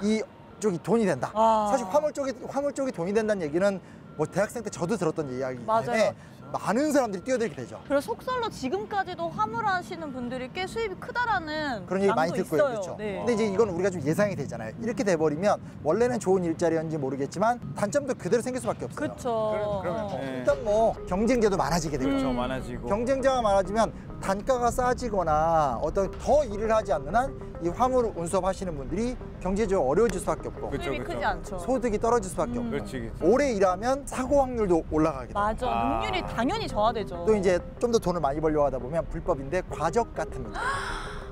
Speaker 2: 이쪽이 돈이 된다. 사실 화물 쪽이 돈이 된다는 얘기는 뭐 대학생 때 저도 들었던 이야기이기 때문에 많은 사람들이 뛰어들게 되죠.
Speaker 1: 그래서 속설로 지금까지도 화물하시는 분들이 꽤 수입이 크다라는
Speaker 2: 그런 얘기 많이
Speaker 1: 남도
Speaker 2: 듣고요.
Speaker 1: 있어요.
Speaker 2: 그렇죠.
Speaker 1: 네.
Speaker 2: 근데 이제 이건 우리가 좀 예상이 되잖아요. 이렇게 돼버리면 원래는 좋은 일자리였는지 모르겠지만 단점도 그대로 생길 수밖에 없어요.
Speaker 1: 그렇죠.
Speaker 2: 일단 뭐 경쟁자도 많아지게 되죠.
Speaker 3: 그렇죠, 많아지고.
Speaker 2: 경쟁자가 많아지면 단가가 싸지거나 어떤 더 일을 하지 않는 한 이 화물 운수업 하시는 분들이 경제적으로 어려워질 수밖에 없고
Speaker 3: 그렇죠,
Speaker 1: 수입이 크지 않죠.
Speaker 2: 소득이 떨어질 수밖에 없고
Speaker 3: 그렇지.
Speaker 2: 오래 일하면 사고 확률도 올라가게 돼요.
Speaker 1: 맞아. 능률이 당연히 저하되죠.
Speaker 2: 또 이제 좀 더 돈을 많이 벌려고 하다 보면 불법인데 과적 같은 문제.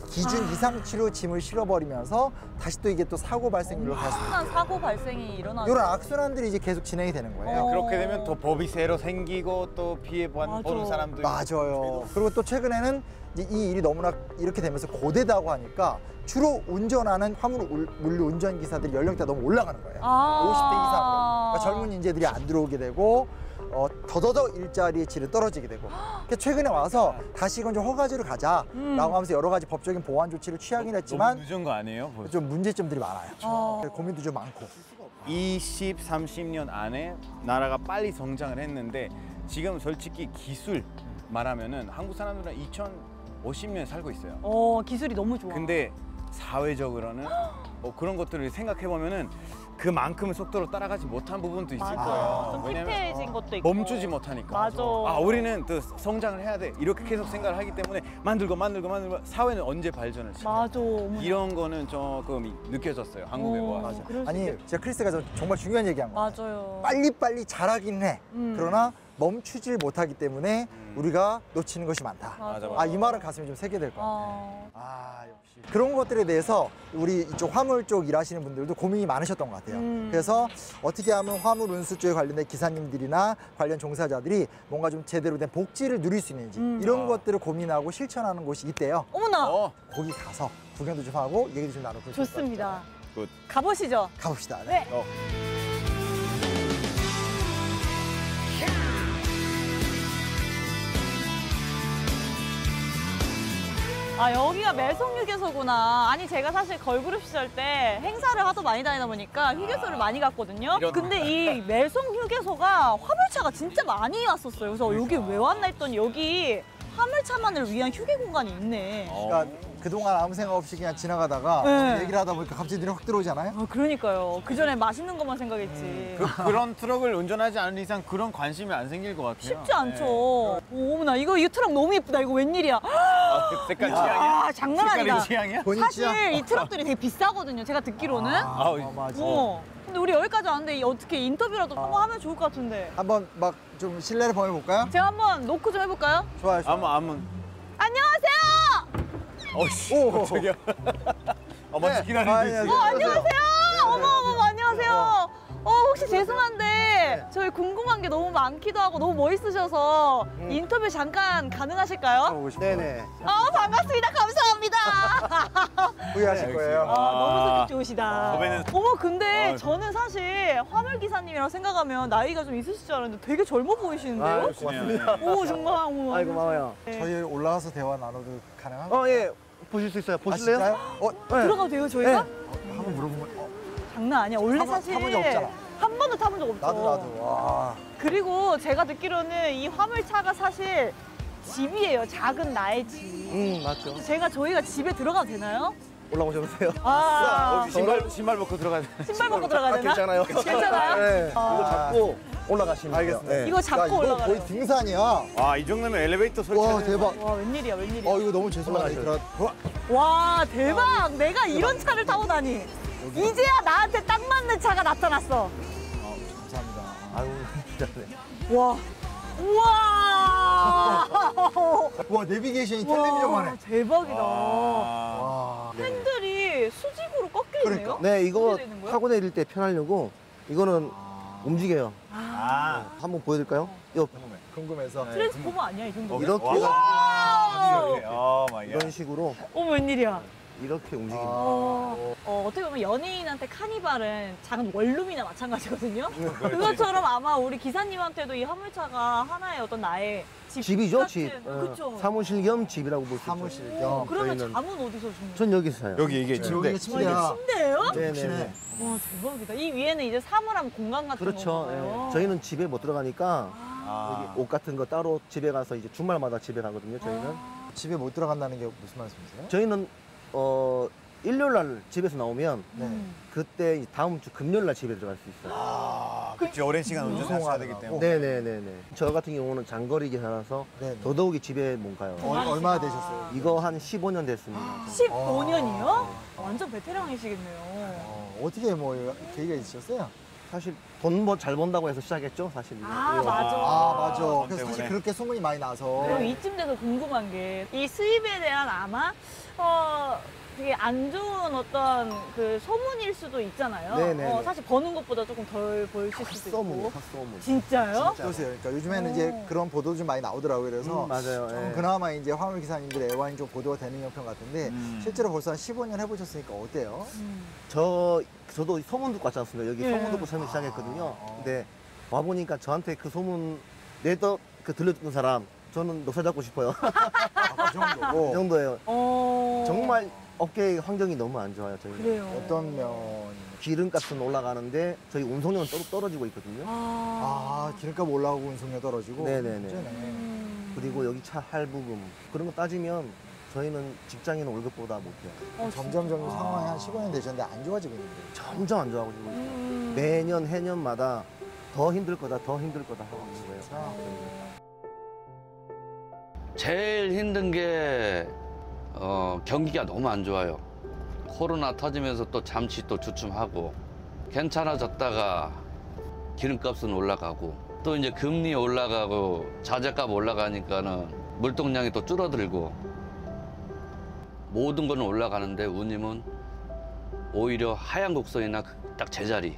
Speaker 2: 기준 이상치로 짐을 실어버리면서 다시 또 이게 또 사고 발생률로 갈 수 있는
Speaker 1: 엄청난 사고 발생이 일어나죠.
Speaker 2: 이런 악순환들이 이제 계속 진행이 되는 거예요.
Speaker 3: 그렇게 되면 또 법이 새로 생기고 또 피해 보는 사람도
Speaker 2: 맞아요. 그리고 또 최근에는 이제 이 일이 너무나 이렇게 되면서 고되다고 하니까 주로 운전하는 화물 물류 운전 기사들 연령대가 너무 올라가는 거예요. 50대 이상으로. 그러니까 젊은 인재들이 안 들어오게 되고 더더더 일자리의 질이 떨어지게 되고. 그러니까 최근에 와서 다시 이건 좀 허가제로 가자라고 하면서 여러 가지 법적인 보완 조치를 취하긴 했지만
Speaker 3: 너무 늦은 거 아니에요? 벌써?
Speaker 2: 좀 문제점들이 많아요. 고민도 좀 많고.
Speaker 3: 20, 30년 안에 나라가 빨리 성장을 했는데 지금 솔직히 기술 말하면은 한국 사람들은 2050년 살고 있어요.
Speaker 1: 기술이 너무 좋아.
Speaker 3: 근데 사회적으로는 그런 것들을 생각해 보면은 그만큼의 속도로 따라가지 못한 부분도 있을 거예요.
Speaker 1: 좀
Speaker 3: 왜냐면
Speaker 1: 피폐해진 것도 있고.
Speaker 3: 멈추지 못하니까.
Speaker 1: 맞아.
Speaker 3: 우리는 또 성장을 해야 돼. 이렇게 계속 생각을 하기 때문에 만들고 사회는 언제 발전을 시켜?
Speaker 1: 맞아.
Speaker 3: 이런 거는 조금 느껴졌어요. 한국에 와.
Speaker 2: 아니 제가 크리스가 정말 중요한 얘기한 거예요.
Speaker 1: 맞아요.
Speaker 2: 빨리빨리 잘하긴 해. 그러나 멈추질 못하기 때문에 우리가 놓치는 것이 많다.
Speaker 3: 맞아.
Speaker 2: 이 말은 가슴에 좀 새게 될 것 같아요. 역시. 그런 것들에 대해서 우리 이쪽 화물 쪽 일하시는 분들도 고민이 많으셨던 것 같아요. 그래서 어떻게 하면 화물 운수 쪽에 관련된 기사님들이나 관련 종사자들이 뭔가 좀 제대로 된 복지를 누릴 수 있는지 이런 것들을 고민하고 실천하는 곳이 있대요.
Speaker 1: 어머나.
Speaker 2: 거기 가서 구경도 좀 하고 얘기도 좀 나누고
Speaker 1: 좋습니다.
Speaker 3: 굿.
Speaker 1: 가보시죠.
Speaker 2: 가봅시다.
Speaker 1: 네. 여기가 매송휴게소구나. 아니 제가 사실 걸그룹 시절 때 행사를 하도 많이 다니다 보니까 휴게소를 많이 갔거든요. 근데 이 매송휴게소가 화물차가 진짜 많이 왔었어요. 그래서 여기 왜 왔나 했더니 여기 화물차만을 위한 휴게 공간이 있네.
Speaker 2: 그러니까 그동안 아무 생각 없이 그냥 지나가다가 얘기를 하다 보니까 갑자기 눈이 확 들어오잖아요.
Speaker 1: 그러니까요. 그전에 맛있는 것만 생각했지.
Speaker 3: 그런 트럭을 운전하지 않은 이상 그런 관심이 안 생길 것 같아요.
Speaker 1: 쉽지 않죠. 어머나 이거 이 트럭 너무 예쁘다. 이거 웬일이야.
Speaker 3: 색깔 취향이야?
Speaker 1: 장난 아니다.
Speaker 3: 색깔이 취향이야?
Speaker 2: 본인 취향?
Speaker 1: 사실 이 트럭들이 되게 비싸거든요. 제가 듣기로는.
Speaker 2: 맞아.
Speaker 1: 근데 우리 여기까지 왔는데 어떻게 인터뷰라도 한번 하면 좋을 것 같은데.
Speaker 2: 한번 막 좀 신뢰를 범해볼까요?
Speaker 1: 제가 한번 노크 좀 해볼까요?
Speaker 2: 좋아요.
Speaker 1: 안녕하세요.
Speaker 3: 오, 저기요. 먼저 기다리고
Speaker 1: 안녕하세요. 어머 안녕하세요. 혹시 죄송한데 저희 궁금한 게 너무 많기도 하고 너무 멋있으셔서 인터뷰 잠깐 가능하실까요?
Speaker 2: 네네.
Speaker 1: 반갑습니다. 감사합니다.
Speaker 2: 후회하실 거예요.
Speaker 1: 너무 성격 좋으시다.
Speaker 3: 후배는-
Speaker 1: 어머 근데 저는 사실 화물 기사님이라고 생각하면 나이가 좀 있으실 줄 알았는데 되게 젊어 보이시는데요?
Speaker 2: 고맙습니다.
Speaker 1: 오 정말 어머.
Speaker 7: 아이 고마워요.
Speaker 2: 저희 올라가서 대화 나눠도 가능한가요?
Speaker 7: 예. 보실 수 있어요. 보실래요?
Speaker 2: 진짜요?
Speaker 1: 들어가도 돼요 저희가?
Speaker 2: 한번 물어보면
Speaker 1: 장난 아니야. 원래
Speaker 2: 타본-
Speaker 1: 사실
Speaker 2: 타본 적 없잖아.
Speaker 1: 한 번도 타본 적 없죠.
Speaker 2: 나도. 와.
Speaker 1: 그리고 제가 듣기로는 이 화물차가 사실 집이에요. 작은 나의 집.
Speaker 7: 맞죠.
Speaker 1: 저희가 집에 들어가도 되나요?
Speaker 7: 올라오셔도 돼요.
Speaker 1: 아,
Speaker 3: 신발 벗고 들어가야 돼.
Speaker 1: 신발 벗고 들어가야 되나?
Speaker 7: 괜찮아요.
Speaker 1: 괜찮아요?
Speaker 7: 네.
Speaker 1: 아.
Speaker 7: 이거 잡고 올라가시면 돼요.
Speaker 2: 알겠습니다.
Speaker 7: 네.
Speaker 1: 이거 잡고
Speaker 2: 이거
Speaker 1: 올라가요.
Speaker 2: 거의 등산이야.
Speaker 3: 아, 이 정도면 엘리베이터
Speaker 2: 와
Speaker 3: 설치하는
Speaker 2: 대박.
Speaker 1: 와 웬일이야 웬일이야.
Speaker 2: 이거 너무 죄송하다.
Speaker 1: 와 대박. 내가 이런 차를 타고 다니. 이제야 나한테 딱 맞는 차가 나타났어.
Speaker 2: 감사합니다.
Speaker 7: 아유, 진짜네.
Speaker 1: 와. 우와.
Speaker 2: 와 내비게이션이 텔레비전만 해.
Speaker 1: 대박이다.
Speaker 2: 와.
Speaker 1: 핸들이 수직으로 꺾여 있네요.
Speaker 7: 네, 이거
Speaker 1: 어떻게 되는 거야?
Speaker 7: 타고 내릴 때 편하려고 이거는 움직여요.
Speaker 3: 아,
Speaker 7: 한번 보여드릴까요? 요
Speaker 2: 궁금해서.
Speaker 1: 트랜스포머 아니야 이 정도?
Speaker 7: 이렇게
Speaker 3: 오 마이 갓.
Speaker 7: 이런 식으로
Speaker 1: 어머 웬일이야.
Speaker 7: 이렇게 움직입니다.
Speaker 1: 어떻게 보면 연예인한테 카니발은 작은 원룸이나 마찬가지거든요. 그것처럼 아마 우리 기사님한테도 이 화물차가 하나의 어떤 나의
Speaker 7: 집이죠,
Speaker 1: 같은,
Speaker 7: 집.
Speaker 1: 그쵸.
Speaker 7: 사무실 겸 집이라고 볼 수 있죠.
Speaker 2: 사무실 겸.
Speaker 1: 그러면
Speaker 7: 저희는-
Speaker 1: 잠은 어디서 주는
Speaker 7: 전 여기서 사요.
Speaker 3: 여기 이게 침대.
Speaker 2: 여기가 침대야.
Speaker 1: 침대예요?
Speaker 7: 네네네.
Speaker 1: 와 대박이다. 이 위에는 이제 사물함 공간 같은
Speaker 7: 그렇죠.
Speaker 1: 건가요?
Speaker 7: 예. 저희는 집에 못 들어가니까
Speaker 3: 아.
Speaker 7: 여기 옷 같은 거 따로 집에 가서 이제 주말마다 집에 가거든요. 저희는.
Speaker 2: 집에 못 들어간다는 게 무슨 말씀이세요?
Speaker 7: 저희는 일요일 날 집에서 나오면
Speaker 2: 네.
Speaker 7: 그때 다음 주 금요일 날 집에 들어갈 수 있어요.
Speaker 3: 아, 그치. 오랜 시간 운전하셔야 되기 때문에.
Speaker 7: 네네네네. 저 같은 경우는 장거리 기사라서
Speaker 2: 네네.
Speaker 7: 더더욱이 집에 못 가요.
Speaker 2: 얼마나 되셨어요?
Speaker 7: 이거 한 15년 됐습니다.
Speaker 1: 15년이요? 완전 베테랑이시겠네요.
Speaker 2: 어떻게 뭐 계기가 있으셨어요?
Speaker 7: 사실 돈 잘 번다고 해서 시작했죠, 사실.
Speaker 1: 아 맞아.
Speaker 2: 아 맞아.
Speaker 3: 돈
Speaker 2: 그래서 사실
Speaker 3: 때문에.
Speaker 2: 그렇게 소문이 많이 나서.
Speaker 1: 그리고 이쯤 돼서 궁금한 게 이 수입에 대한 아마 되게 안 좋은 어떤 그 소문일 수도 있잖아요.
Speaker 7: 네네네.
Speaker 1: 사실 버는 것보다 조금 덜 벌실 수도
Speaker 7: 헛소문,
Speaker 1: 있고.
Speaker 7: 헛소문.
Speaker 1: 진짜요?
Speaker 2: 그러세요. 그러니까 요즘에는 이제 그런 보도 좀 많이 나오더라고요. 그래서
Speaker 7: 맞아요.
Speaker 2: 좀
Speaker 7: 예.
Speaker 2: 그나마 이제 화물 기사님들 애완이 좀 보도가 되는 형편 같은데 실제로 벌써 한 15년 해보셨으니까 어때요?
Speaker 7: 저도 소문 듣고 왔지 않습니까? 여기
Speaker 1: 예.
Speaker 7: 소문 듣고 처음에 시작했거든요. 근데 와보니까 저한테 그 소문 그 들려주는 사람, 저는 녹사 잡고 싶어요.
Speaker 2: 그
Speaker 7: 그
Speaker 2: 정도고.
Speaker 7: 정도예요.
Speaker 1: 어.
Speaker 7: 정말 업계 환경이 너무 안 좋아요, 저희는.
Speaker 1: 그래요.
Speaker 2: 어떤 면?
Speaker 7: 기름값은 올라가는데 저희 운송료는 떨어지고 있거든요.
Speaker 1: 아.
Speaker 2: 아 기름값 올라오고 운송료 떨어지고.
Speaker 7: 네네네.
Speaker 2: 문제네.
Speaker 7: 그리고 여기 차 할부금 그런 거 따지면 저희는 직장인 월급보다 못해요.
Speaker 2: 점점 상황이 한 15년 되셨는데 안 좋아지고 있는데.
Speaker 7: 점점 안 좋아지고 있어요. 매년 해년마다 더 힘들 거다 하고 있는 거예요.
Speaker 8: 제일 힘든 게 경기가 너무 안 좋아요. 코로나 터지면서 또 잠시 또 주춤하고 괜찮아졌다가 기름값은 올라가고 또 이제 금리 올라가고 자재값 올라가니까는 물동량이 또 줄어들고 모든 거는 올라가는데 운임은 오히려 하얀 곡선이나 딱 제자리.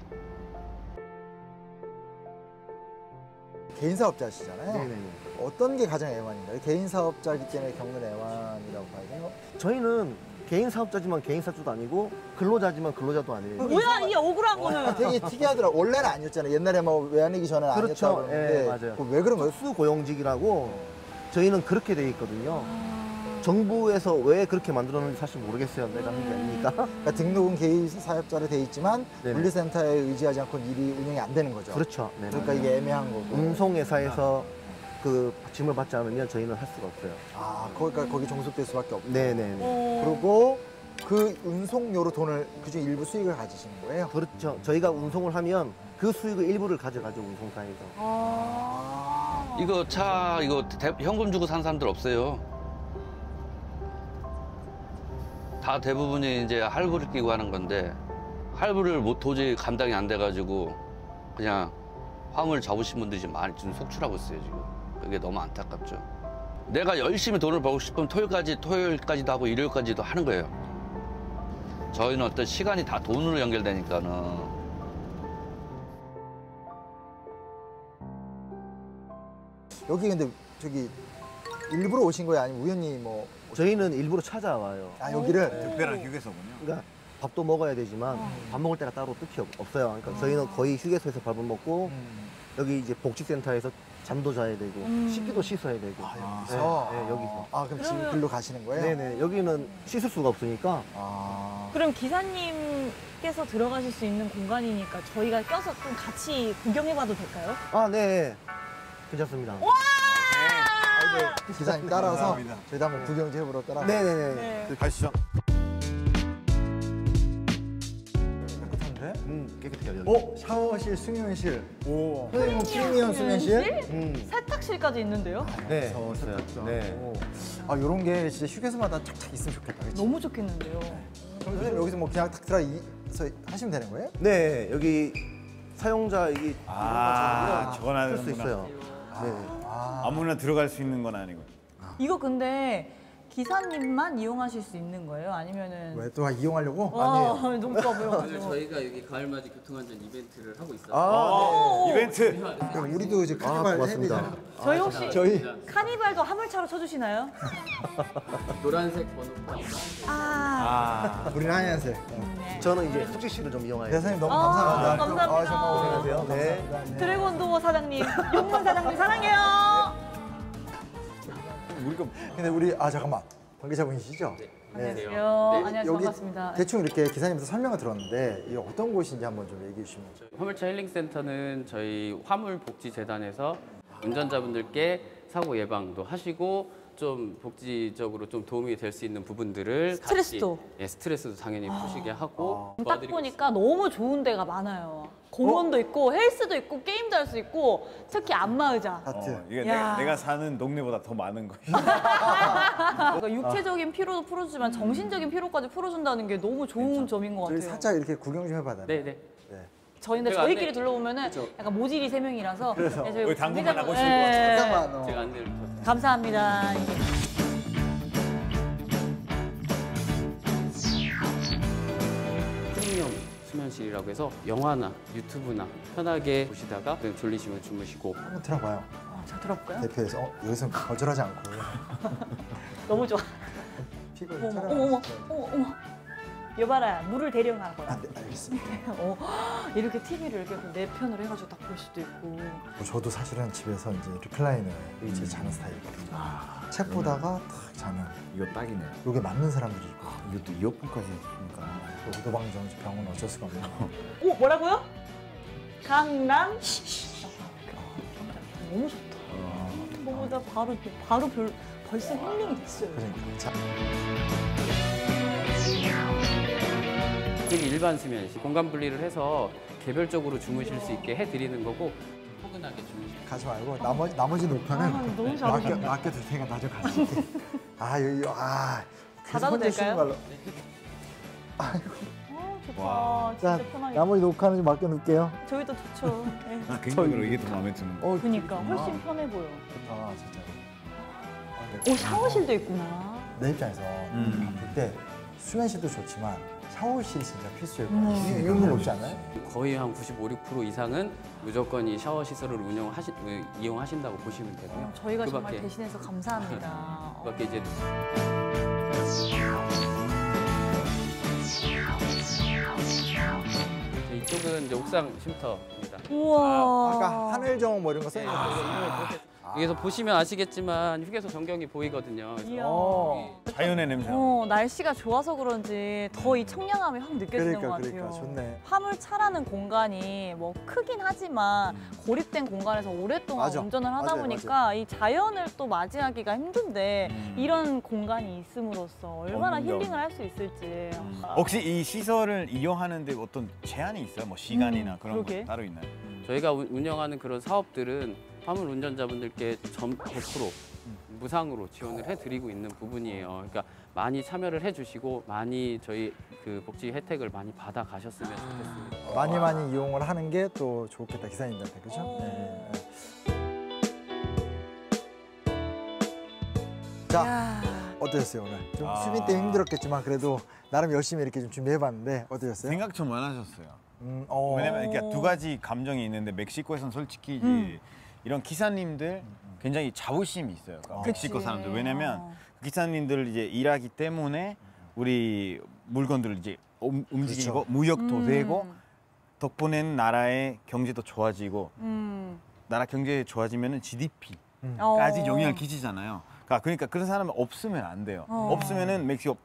Speaker 2: 개인 사업자시잖아요.
Speaker 7: 네네네.
Speaker 2: 어떤 게 가장 애환인가요? 개인 사업자이기 때문에 겪는 애환이라고 봐야 돼요?
Speaker 7: 저희는 개인 사업자지만 개인 사업자도 아니고 근로자지만 근로자도 아니에요.
Speaker 1: 뭐야 이 억울한 거는.
Speaker 2: 되게 특이하더라고요. 원래는 아니었잖아요. 옛날에 뭐 외환위기 전에는
Speaker 7: 그렇죠.
Speaker 2: 아니었다고 그러는데
Speaker 7: 예, 맞아요.
Speaker 2: 그거 왜 그런 거예요?
Speaker 7: 수고용직이라고 저희는 그렇게 돼 있거든요. 정부에서 왜 그렇게 만들었는지 사실 모르겠어요. 내가 한 게 아니니까.
Speaker 2: 그러니까 등록은 개인 사업자로 돼 있지만
Speaker 7: 네네.
Speaker 2: 물류센터에 의지하지 않고 일이 운영이 안 되는 거죠.
Speaker 7: 그렇죠. 네.
Speaker 2: 그러니까 이게 애매한 거고.
Speaker 7: 운송회사에서 그 짐을 받지 않으면 저희는 할 수가 없어요.
Speaker 2: 아, 그러니까 거기 종속될 수밖에 없고.
Speaker 7: 네네네.
Speaker 2: 그리고 그 운송료로 돈을 그중 일부 수익을 가지시는 거예요.
Speaker 7: 그렇죠. 저희가 운송을 하면 그 수익의 일부를 가져가죠, 운송사에서.
Speaker 8: 이거 차 이거 현금 주고 산 사람들 없어요. 다 대부분이 이제 할부를 끼고 하는 건데 할부를 도저히 감당이 안 돼가지고 그냥 화물 잡으신 분들이 지금 속출하고 있어요 지금. 그게 너무 안타깝죠. 내가 열심히 돈을 벌고 싶으면 토요일까지도 하고 일요일까지도 하는 거예요. 저희는 어떤 시간이 다 돈으로 연결되니까는.
Speaker 2: 여기 근데 저기 일부러 오신 거예요? 아니면 우연히 뭐?
Speaker 7: 저희는 일부러 찾아와요.
Speaker 2: 아, 여기를?
Speaker 3: 특별한 휴게소군요.
Speaker 7: 그러니까 밥도 먹어야 되지만 밥 먹을 때가 따로 뜻이 없어요. 그러니까 저희는 거의 휴게소에서 밥을 먹고 여기 이제 복지센터에서 잠도 자야 되고 씻기도 씻어야 되고.
Speaker 2: 여기서?
Speaker 7: 네, 여기서.
Speaker 2: 아, 그럼 지금 글로 가시는 거예요?
Speaker 7: 네네. 여기는 씻을 수가 없으니까.
Speaker 2: 아.
Speaker 1: 그럼 기사님께서 들어가실 수 있는 공간이니까 저희가 껴서 좀 같이 구경해봐도 될까요?
Speaker 7: 아, 네. 괜찮습니다.
Speaker 2: 기사님 따라서
Speaker 3: 감사합니다.
Speaker 2: 저희도 한번 구경 좀 해보러 따라.
Speaker 7: 네네네.
Speaker 1: 네.
Speaker 3: 가시죠.
Speaker 2: 깨끗한데?
Speaker 7: 깨끗하게 열려.
Speaker 2: 샤워실, 수면실.
Speaker 3: 오.
Speaker 2: 선생님 프리미엄 수면실?
Speaker 1: 세탁실까지 있는데요?
Speaker 3: 네.
Speaker 2: 세탁장.
Speaker 3: 네.
Speaker 2: 요런 게 진짜 휴게소마다 착착 있으면 좋겠다. 그치?
Speaker 1: 너무 좋겠는데요.
Speaker 2: 그럼 선생님 여기서 뭐 그냥 딱 들어서 하시면 되는 거예요?
Speaker 7: 네, 여기 사용자 여기
Speaker 3: 적어놔야
Speaker 7: 쓸수
Speaker 3: 되는구나.
Speaker 7: 있어요. 네.
Speaker 3: 아무나 들어갈 수 있는 건 아니고.
Speaker 1: 이거 근데 기사님만 이용하실 수 있는 거예요? 아니면은
Speaker 2: 왜 또 이용하려고?
Speaker 1: 와, 눈꺼
Speaker 9: 오늘
Speaker 1: 보여가지고.
Speaker 9: 저희가 여기 가을맞이 교통안전 이벤트를 하고 있어요.
Speaker 3: 이벤트.
Speaker 2: 그럼 우리도 이제 카니발 해야
Speaker 7: 고맙습니다.
Speaker 2: 되잖아.
Speaker 1: 저희 혹시
Speaker 2: 저희
Speaker 1: 카니발도 화물차로 쳐주시나요?
Speaker 9: 노란색 번호판.
Speaker 2: 우리는 하얀색.
Speaker 7: 저는 이제 숙직실을 좀 이용하여.
Speaker 2: 네, 선생님 너무 감사합니다.
Speaker 1: 감사합니다.
Speaker 2: 정말
Speaker 7: 안녕하세요. 네.
Speaker 2: 감사합니다.
Speaker 1: 드래곤도어 사장님, 용문 사장님 사랑해요.
Speaker 3: 우리가
Speaker 2: 근데 우리 잠깐만 관계자분이시죠?
Speaker 1: 안녕하세요.
Speaker 2: 네,
Speaker 1: 안녕하세요.
Speaker 2: 여기
Speaker 1: 반갑습니다.
Speaker 2: 대충 이렇게 기사님께서 설명을 들었는데 이게 어떤 곳인지 한번 좀 얘기해 주시면.
Speaker 9: 화물차 힐링센터는 저희 화물복지재단에서 운전자분들께 사고 예방도 하시고 좀 복지적으로 좀 도움이 될 수 있는 부분들을
Speaker 1: 스트레스도.
Speaker 9: 같이, 예, 스트레스도 당연히 푸시게 하고
Speaker 1: 딱
Speaker 9: 도와드리고
Speaker 1: 보니까 너무 좋은 데가 많아요. 공원도 있고 헬스도 있고 게임도 할 수 있고 특히 안마의자.
Speaker 2: 하트.
Speaker 3: 이게
Speaker 1: 야.
Speaker 3: 내가 사는 동네보다 더 많은 거야.
Speaker 1: 그러니까 육체적인 피로도 풀어주지만 정신적인 피로까지 풀어준다는 게 너무 좋은 점인 것
Speaker 2: 저희
Speaker 1: 같아요.
Speaker 2: 살짝 이렇게 구경 좀 해봐야 되나?
Speaker 9: 네네.
Speaker 1: 저희인데
Speaker 9: 제가
Speaker 1: 저희끼리
Speaker 9: 안내-
Speaker 1: 둘러보면은 약간 모질이 3명이라서 저희
Speaker 3: 우리 당분간
Speaker 1: 관계자분-
Speaker 3: 하고
Speaker 1: 예.
Speaker 2: 잠깐만.
Speaker 9: 제가 안내를 더
Speaker 1: 감사합니다.
Speaker 9: 프리미엄 수면실이라고 해서 영화나 유튜브나 편하게 보시다가 그냥 졸리시면 주무시고
Speaker 2: 한번 들어봐요.
Speaker 1: 잘 들어볼까요?
Speaker 2: 대표에서 여기서는 거절하지 않고
Speaker 1: 너무 좋아.
Speaker 2: 피부
Speaker 1: 어머
Speaker 2: 촬영.
Speaker 1: 어머 어머 어머. 여봐라 물을 대령하거라.
Speaker 2: 네, 알겠습니다.
Speaker 1: 이렇게 TV를 이렇게 내 편으로 해가지고 딱 볼 수도 있고.
Speaker 2: 저도 사실은 집에서 이제 리클라이너 의지에 자는 스타일이거든요. 책 보다가 탁 자는.
Speaker 3: 이거 딱이네.
Speaker 2: 이게 맞는 사람들이 있고.
Speaker 3: 이것도 이어폰까지 있으니까.
Speaker 2: 또 오도방정 병은 어쩔 수가 없는 거.
Speaker 1: 오 뭐라고요? 강남. 너무 좋다. 너무 나 바로 벌써 힐링이 됐어요.
Speaker 2: 그러니까. 자,
Speaker 9: 되게 일반 수면실 공간 분리를 해서 개별적으로 주무실 수 있게 해드리는 거고 포근하게 주무실
Speaker 2: 가지 말고 나머지 녹화는
Speaker 1: 너무 잘하셨네.
Speaker 2: 맡겨둘 테니까 나중에 가실게. 여기 계속
Speaker 1: 닫아도
Speaker 2: 혼자 쉬는
Speaker 1: 될까요?
Speaker 2: 걸로.
Speaker 1: 좋다.
Speaker 2: 자,
Speaker 1: 진짜 편하게.
Speaker 2: 나머지 녹화는 좀 맡겨놓을게요.
Speaker 1: 저희도 좋죠. 네.
Speaker 3: 개인적으로 이게 더 마음에 드는 거.
Speaker 1: 그러니까 훨씬 편해 보여.
Speaker 2: 좋다, 진짜.
Speaker 1: 오 샤워실도 있구나.
Speaker 2: 내 입장에서 그때 수면실도 좋지만 샤워실이 진짜 필수예요. 이런 건 없지 않아요?
Speaker 9: 거의 한 95, 6% 이상은 무조건 이 샤워 시설을 이용하신다고 보시면 되고요.
Speaker 1: 저희가 정말
Speaker 9: 그밖에-
Speaker 1: 대신해서 감사합니다.
Speaker 9: 그밖에 이제 이쪽은 이제 옥상 쉼터입니다.
Speaker 1: 우와.
Speaker 2: 아까 하늘정 뭐 이런 거 써있는데.
Speaker 9: 여기서 보시면 아시겠지만 휴게소 전경이 보이거든요. 그래서
Speaker 1: 이야.
Speaker 3: 자연의 냄새.
Speaker 1: 날씨가 좋아서 그런지 더 이 청량함이 확 느껴지는 것 같아요.
Speaker 2: 그러니까 좋네.
Speaker 1: 화물차라는 공간이 뭐 크긴 하지만 고립된 공간에서 오랫동안
Speaker 2: 맞아.
Speaker 1: 운전을 하다
Speaker 2: 맞아요,
Speaker 1: 보니까 이 자연을 또 맞이하기가 힘든데 이런 공간이 있음으로써 얼마나
Speaker 3: 그럼요.
Speaker 1: 힐링을 할 수 있을지.
Speaker 3: 혹시 이 시설을 이용하는데 어떤 제한이 있어요? 뭐 시간이나 그런 거
Speaker 1: 그러게.
Speaker 3: 따로 있나요?
Speaker 9: 저희가 운영하는 그런 사업들은 화물 운전자분들께 100% 무상으로 지원을 해드리고 있는 부분이에요. 그러니까 많이 참여를 해주시고 많이 저희 그 복지 혜택을 많이 받아 가셨으면 좋겠습니다.
Speaker 2: 많이 이용을 하는 게 또 좋겠다, 기사님들한테. 그죠? 네. 자, 어떠셨어요, 오늘? 좀 수빈 때문에 힘들었겠지만 그래도 나름 열심히 이렇게 좀 준비해봤는데 어떠셨어요?
Speaker 3: 생각 좀 많으셨어요.
Speaker 2: 어.
Speaker 3: 왜냐면 이렇게 두 가지 감정이 있는데 멕시코에서는 솔직히 이제 이런 기사님들 굉장히 자부심이 있어요. 그러니까 멕시코
Speaker 1: 그치.
Speaker 3: 사람들. 왜냐면 그 기사님들 이제 일하기 때문에 우리 물건들을 이제 움직이고
Speaker 2: 그렇죠.
Speaker 3: 무역도 되고 덕분에는 나라의 경제도 좋아지고 나라 경제 좋아지면은 GDP까지 영향을 끼치잖아요. 그러니까 그런 사람은 없으면 안 돼요. 없으면은 멕시코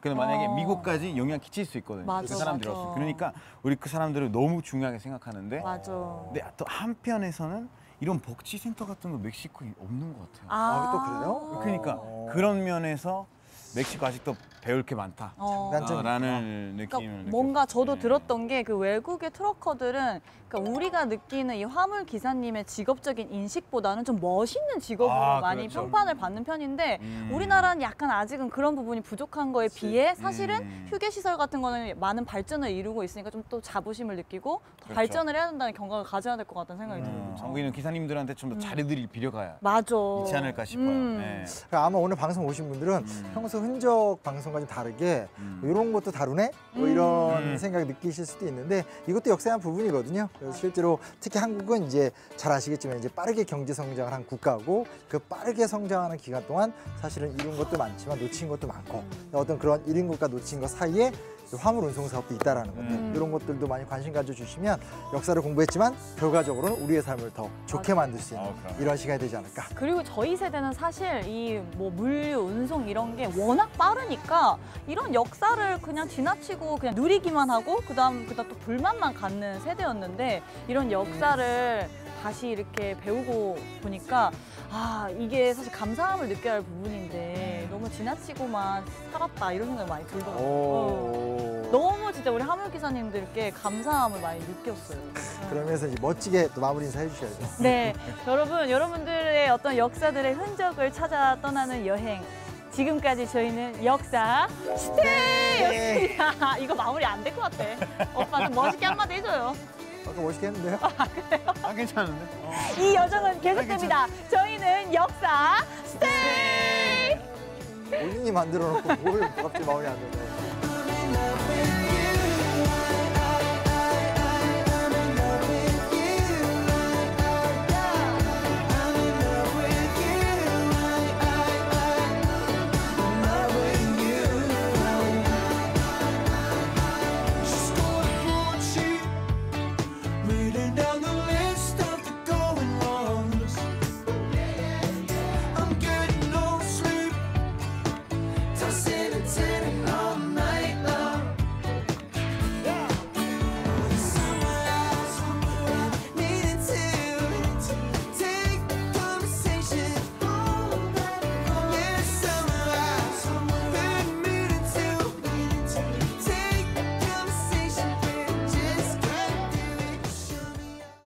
Speaker 3: 근데 만약에 미국까지 영향 끼칠 수 있거든요.
Speaker 1: 맞아,
Speaker 3: 그 사람들이
Speaker 1: 맞아.
Speaker 3: 없어요. 그러니까 우리 그 사람들을 너무 중요하게 생각하는데
Speaker 1: 맞아.
Speaker 3: 근데 또 한편에서는 이런 복지센터 같은 거 멕시코에 없는 것 같아요.
Speaker 2: 또 그래요?
Speaker 3: 그러니까 그런 면에서 멕시코 아직도 배울 게 많다.
Speaker 2: 난좀
Speaker 3: 라는 느낌을
Speaker 1: 그러니까 뭔가 저도
Speaker 3: 네.
Speaker 1: 들었던 게 그 외국의 트럭커들은 그러니까 우리가 느끼는 이 화물 기사님의 직업적인 인식보다는 좀 멋있는 직업으로 많이
Speaker 3: 그렇죠.
Speaker 1: 평판을 받는 편인데 우리나라는 약간 아직은 그런 부분이 부족한 거에 비해 사실은 휴게 시설 같은 거는 많은 발전을 이루고 있으니까 좀 또 자부심을 느끼고 더
Speaker 3: 그렇죠.
Speaker 1: 발전을 해야 된다는 경각을 가져야 될 것 같다는 생각이 들어요.
Speaker 3: 한국인은 기사님들한테 좀 더 잘해드릴 필요가
Speaker 1: 맞아.
Speaker 3: 있지 않을까 싶어요. 네.
Speaker 2: 아마 오늘 방송 오신 분들은 평소 흔적 방송과 좀 다르게 뭐 이런 것도 다루네? 뭐 이런 생각을 느끼실 수도 있는데 이것도 역사의 한 부분이거든요. 그래서 실제로 특히 한국은 이제 잘 아시겠지만 이제 빠르게 경제 성장을 한 국가고 그 빠르게 성장하는 기간 동안 사실은 이룬 것도 많지만 놓친 것도 많고 어떤 그런 이룬 것과 놓친 것 사이에 화물 운송 사업도 있다라는 것들 이런 것들도 많이 관심 가져주시면 역사를 공부했지만 결과적으로는 우리의 삶을 더 좋게 만들 수 있는 이런 시간이 되지 않을까.
Speaker 1: 그리고 저희 세대는 사실 이 뭐 물류, 운송 이런 게 워낙 빠르니까 이런 역사를 그냥 지나치고 그냥 누리기만 하고 그다음 또 불만만 갖는 세대였는데 이런 역사를 다시 이렇게 배우고 보니까 아 이게 사실 감사함을 느껴야 할 부분인데 너무 지나치고만 살았다 이런 생각이 많이 들더라고요. 너무 진짜 우리 화물 기사님들께 감사함을 많이 느꼈어요.
Speaker 2: 그러면서 이제 멋지게 또 마무리 인사 해주셔야죠.
Speaker 1: 네, 여러분들의 어떤 역사들의 흔적을 찾아 떠나는 여행. 지금까지 저희는 역사 스테이였습니다. 이거 마무리 안 될 것 같아. 오빠 좀 멋있게 한마디 해줘요.
Speaker 2: 아까 멋있게 했는데요?
Speaker 3: 아 괜찮은데?
Speaker 1: 이 여정은 계속됩니다. 저희는 역사 스테이!
Speaker 2: 본인이 만들어 놓고 뭘 갑자기 마무리 안 되나요?